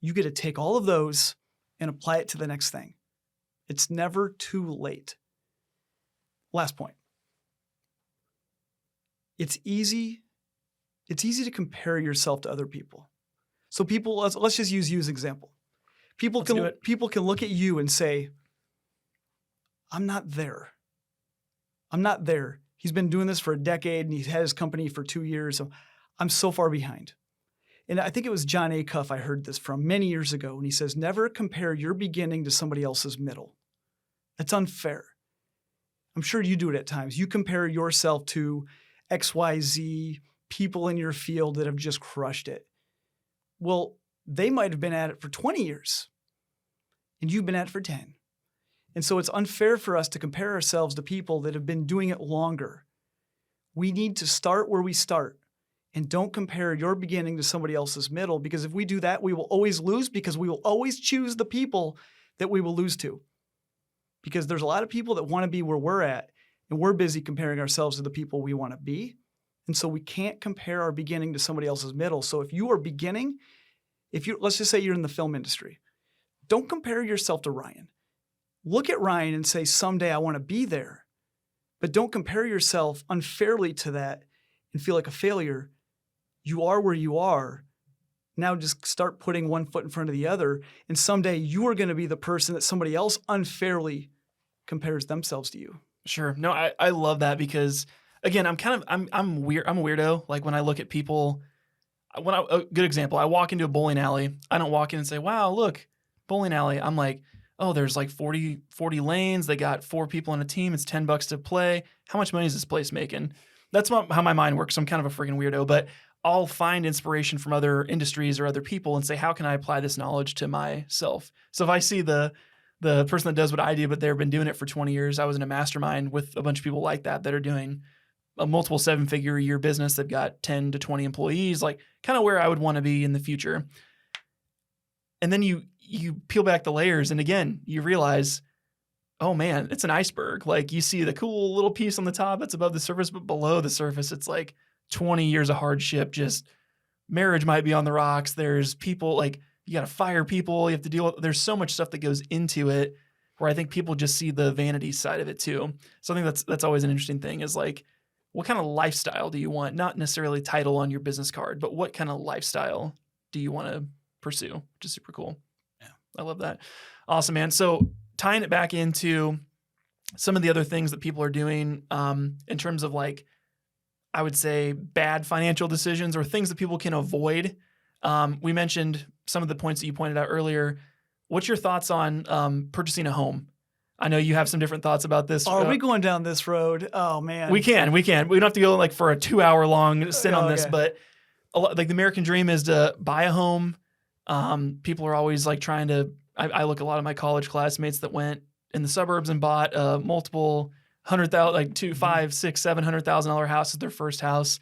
You get to take all of those and apply it to the next thing. It's never too late. Last point. It's easy to compare yourself to other people. So people, let's just use you as an example. People can look at you and say, I'm not there. I'm not there. He's been doing this for a decade and he's had his company for 2 years. So I'm so far behind. And I think it was John Acuff I heard this from many years ago. And he says, never compare your beginning to somebody else's middle. That's unfair. I'm sure you do it at times. You compare yourself to XYZ people in your field that have just crushed it. Well, they might have been at it for 20 years and you've been at it for 10. And so it's unfair for us to compare ourselves to people that have been doing it longer. We need to start where we start and don't compare your beginning to somebody else's middle, because if we do that, we will always lose, because we will always choose the people that we will lose to. Because there's a lot of people that want to be where we're at, and we're busy comparing ourselves to the people we want to be. And so we can't compare our beginning to somebody else's middle. So if you are beginning, let's just say you're in the film industry, don't compare yourself to Ryan. Look at Ryan and say, someday I want to be there. But don't compare yourself unfairly to that and feel like a failure. You are where you are. Now just start putting one foot in front of the other. And someday you are going to be the person that somebody else unfairly compares themselves to you. Sure. No, I love that, because again, I'm weird. I'm a weirdo. Like when I look at people, a good example, I walk into a bowling alley. I don't walk in and say, wow, look, bowling alley. I'm like, oh, there's like 40 lanes. They got 4 people on a team. It's $10 to play. How much money is this place making? That's how my mind works. I'm kind of a freaking weirdo, but I'll find inspiration from other industries or other people and say, how can I apply this knowledge to myself? So if I see the person that does what I do, but they've been doing it for 20 years, I was in a mastermind with a bunch of people like that are doing a multiple 7-figure a year business. They've got 10 to 20 employees, like kind of where I would want to be in the future. And then you peel back the layers, and again, you realize, oh man, it's an iceberg. Like you see the cool little piece on the top that's above the surface, but below the surface, it's like 20 years of hardship. Just marriage might be on the rocks. There's people, like you got to fire people. You have to deal with, there's so much stuff that goes into it, where I think people just see the vanity side of it too. So I think that's always an interesting thing, is like, what kind of lifestyle do you want? Not necessarily title on your business card, but what kind of lifestyle do you want to pursue? Which is super cool. Yeah, I love that. Awesome, man. So tying it back into some of the other things that people are doing in terms of, like, I would say bad financial decisions or things that people can avoid. We mentioned some of the points that you pointed out earlier. What's your thoughts on purchasing a home? I know you have some different thoughts about this. Are we going down this road? Oh man. We can. We don't have to go like for a 2-hour long stint on this, but like the American dream is to buy a home. People are always like trying to, I look at a lot of my college classmates that went in the suburbs and bought multiple $100,000, like $200,000, $500,000, $600,000, $700,000 house as their first house.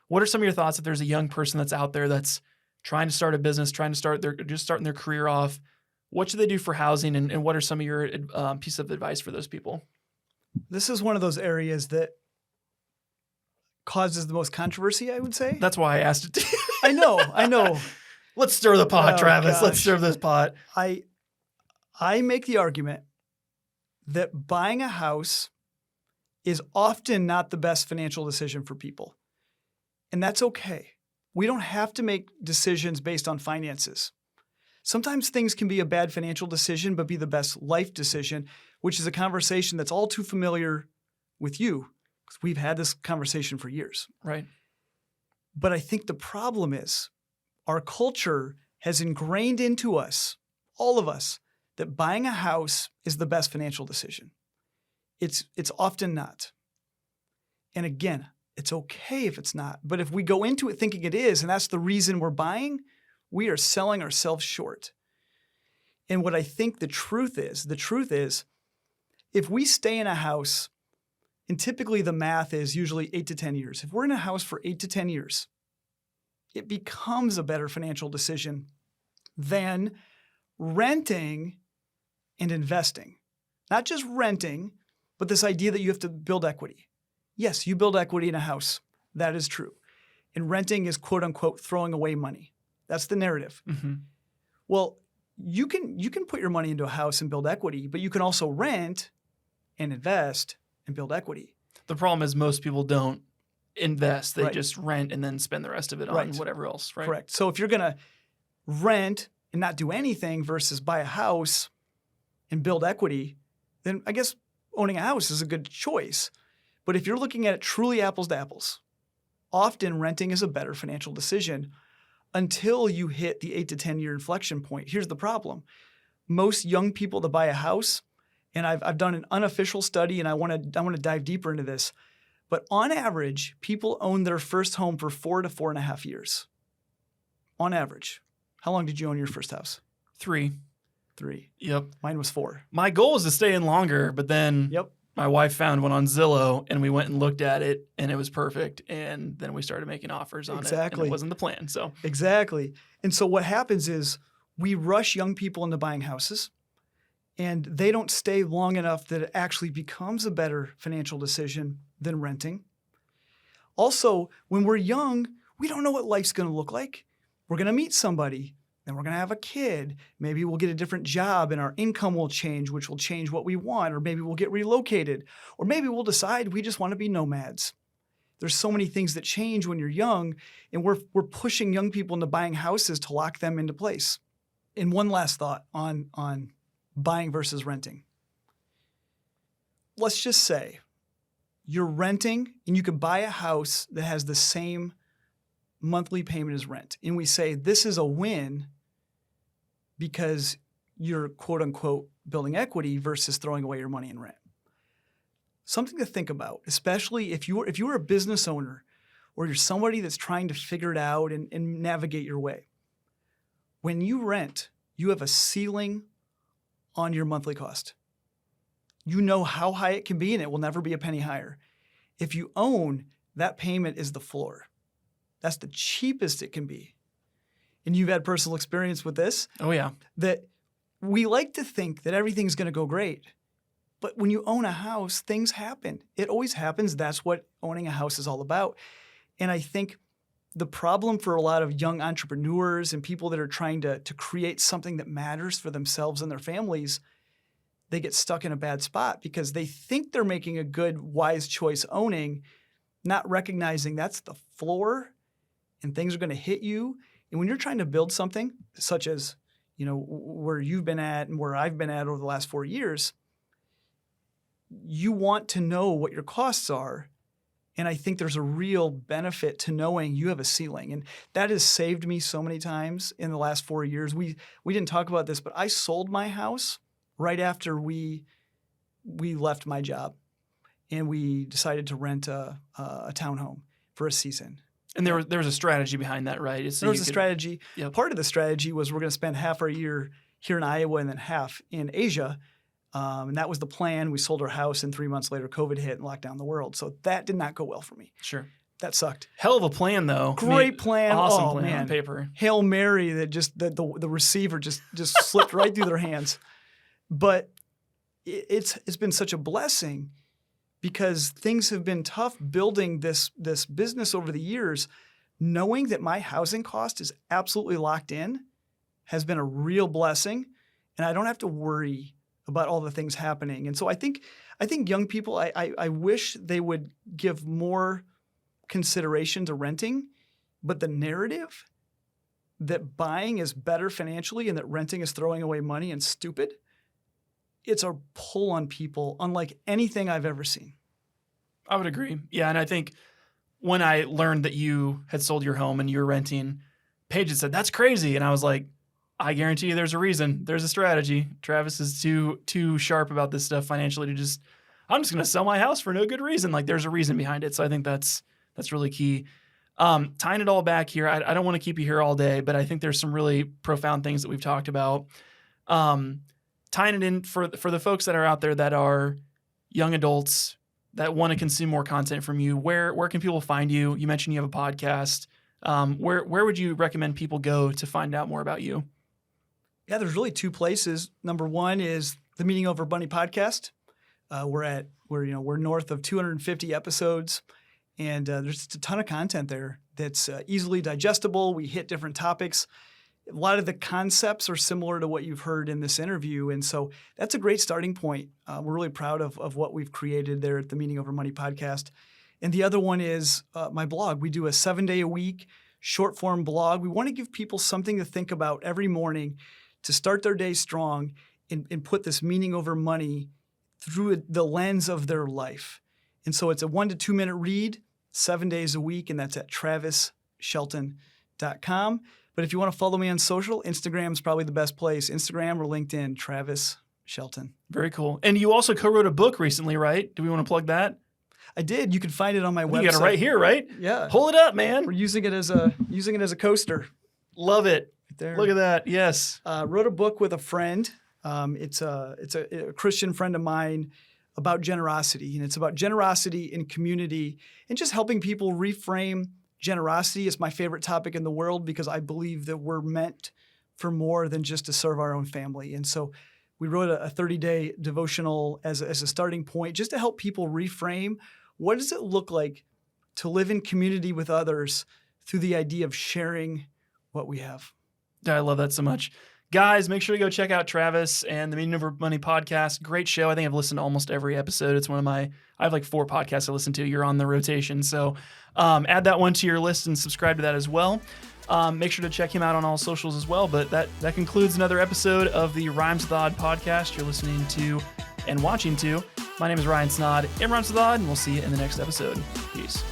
What are some of your thoughts if there's a young person that's out there that's trying to start a business, just starting their career off? What should they do for housing, and what are some of your pieces of advice for those people? This is one of those areas that causes the most controversy, I would say. That's why I asked it. I know. Let's stir the pot, Travis. Gosh. Let's stir this pot. I make the argument that buying a house is often not the best financial decision for people. And that's okay. We don't have to make decisions based on finances. Sometimes things can be a bad financial decision, but be the best life decision, which is a conversation that's all too familiar with you, because we've had this conversation for years. Right. But I think the problem is our culture has ingrained into us, all of us, that buying a house is the best financial decision. It's often not. And again, it's okay if it's not. But if we go into it thinking it is, and that's the reason we're buying, we are selling ourselves short. And what I think the truth is, if we stay in a house, and typically the math is usually 8 to 10 years. If we're in a house for 8 to 10 years, it becomes a better financial decision than renting and investing. Not just renting, but this idea that you have to build equity. Yes, you build equity in a house. That is true. And renting is, quote unquote, throwing away money. That's the narrative. Mm-hmm. Well, you can put your money into a house and build equity, but you can also rent and invest and build equity. The problem is most people don't invest. They just rent and then spend the rest of it on whatever else, right? Correct. So if you're going to rent and not do anything versus buy a house and build equity, then I guess owning a house is a good choice. But if you're looking at it truly apples to apples, often renting is a better financial decision until you hit the 8 to 10 year inflection point. Here's the problem. Most young people that buy a house, and I've done an unofficial study and I want to dive deeper into this, but on average, people own their first home for 4 to 4.5 years. On average. How long did you own your first house? 3. Yep. Yep. Mine was 4. My goal is to stay in longer, but then my wife found one on Zillow and we went and looked at it and it was perfect. And then we started making offers on it. And it wasn't the plan. So exactly. And so what happens is we rush young people into buying houses and they don't stay long enough that it actually becomes a better financial decision than renting. Also, when we're young, we don't know what life's going to look like. We're going to meet somebody. Then we're going to have a kid. Maybe we'll get a different job and our income will change, which will change what we want. Or maybe we'll get relocated. Or maybe we'll decide we just want to be nomads. There's so many things that change when you're young, and we're pushing young people into buying houses to lock them into place. And one last thought on buying versus renting. Let's just say you're renting and you could buy a house that has the same monthly payment as rent. And we say this is a win because you're quote unquote building equity versus throwing away your money in rent. Something to think about, especially if you're a business owner or you're somebody that's trying to figure it out and navigate your way. When you rent, you have a ceiling on your monthly cost. You know how high it can be and it will never be a penny higher. If you own, that payment is the floor. That's the cheapest it can be. And you've had personal experience with this. Oh, yeah. That we like to think that everything's going to go great. But when you own a house, things happen. It always happens. That's what owning a house is all about. And I think the problem for a lot of young entrepreneurs and people that are trying to create something that matters for themselves and their families, they get stuck in a bad spot because they think they're making a good, wise choice owning, not recognizing that's the floor and things are going to hit you. And when you're trying to build something such as, where you've been at and where I've been at over the last 4 years, you want to know what your costs are. And I think there's a real benefit to knowing you have a ceiling. And that has saved me so many times in the last 4 years. We didn't talk about this, but I sold my house right after we left my job. And we decided to rent a townhome for a season. And there was a strategy behind that, right? There was a strategy. Yep. Part of the strategy was we're going to spend half our year here in Iowa and then half in Asia. And that was the plan. We sold our house, and 3 months later, COVID hit and locked down the world. So that did not go well for me. Sure. That sucked. Hell of a plan, though. Great plan. Awesome plan man. on paper. Hail Mary that just the receiver just slipped right through their hands. But it's been such a blessing because things have been tough building this business over the years. Knowing that my housing cost is absolutely locked in has been a real blessing, and I don't have to worry about all the things happening. And so I think young people, I wish they would give more consideration to renting, but the narrative that buying is better financially and that renting is throwing away money and stupid, it's a pull on people unlike anything I've ever seen. I would agree. Yeah, and I think when I learned that you had sold your home and you were renting, Paige had said, "That's crazy." And I was like, I guarantee you there's a reason. There's a strategy. Travis is too sharp about this stuff financially to I'm just going to sell my house for no good reason. Like there's a reason behind it. So I think that's really key. Tying it all back here, I don't want to keep you here all day, but I think there's some really profound things that we've talked about. Tying it in for the folks that are out there that are young adults that want to consume more content from you, where can people find you? You mentioned you have a podcast. Where would you recommend people go to find out more about you? Yeah, there's really two places. Number one is the Meeting Over Money podcast. We're north of 250 episodes, and there's just a ton of content there that's easily digestible. We hit different topics. A lot of the concepts are similar to what you've heard in this interview, and so that's a great starting point. We're really proud of what we've created there at the Meeting Over Money podcast. And the other one is my blog. We do a 7-day-a-week short-form blog. We want to give people something to think about every morning to start their day strong and put this meaning over money through the lens of their life. And so it's a 1 to 2 minute read, 7 days a week, and that's at TravisShelton.com. But if you want to follow me on social, Instagram is probably the best place. Instagram or LinkedIn, Travis Shelton. Very cool. And you also co-wrote a book recently, right? Do we want to plug that? I did. You can find it on my website. You got it right here, right? Yeah. Pull it up, man. We're using it as a coaster. Love it. Right there. Look at that. Yes. Wrote a book with a friend. It's a Christian friend of mine. about generosity, and it's about generosity in community and just helping people reframe generosity. Is my favorite topic in the world because I believe that we're meant for more than just to serve our own family. And so we wrote a 30-day devotional as a starting point just to help people reframe what does it look like to live in community with others through the idea of sharing what we have. I love that so much. Guys, make sure to go check out Travis and the Meaning Over Money podcast. Great show. I think I've listened to almost every episode. It's one of my, I have like 4 podcasts I listen to. You're on the rotation. So add that one to your list and subscribe to that as well. Make sure to check him out on all socials as well. But that concludes another episode of the Rhymes with Odd podcast you're listening to and watching to. My name is Ryan Snod. I'm Rhymes with Odd, and we'll see you in the next episode. Peace.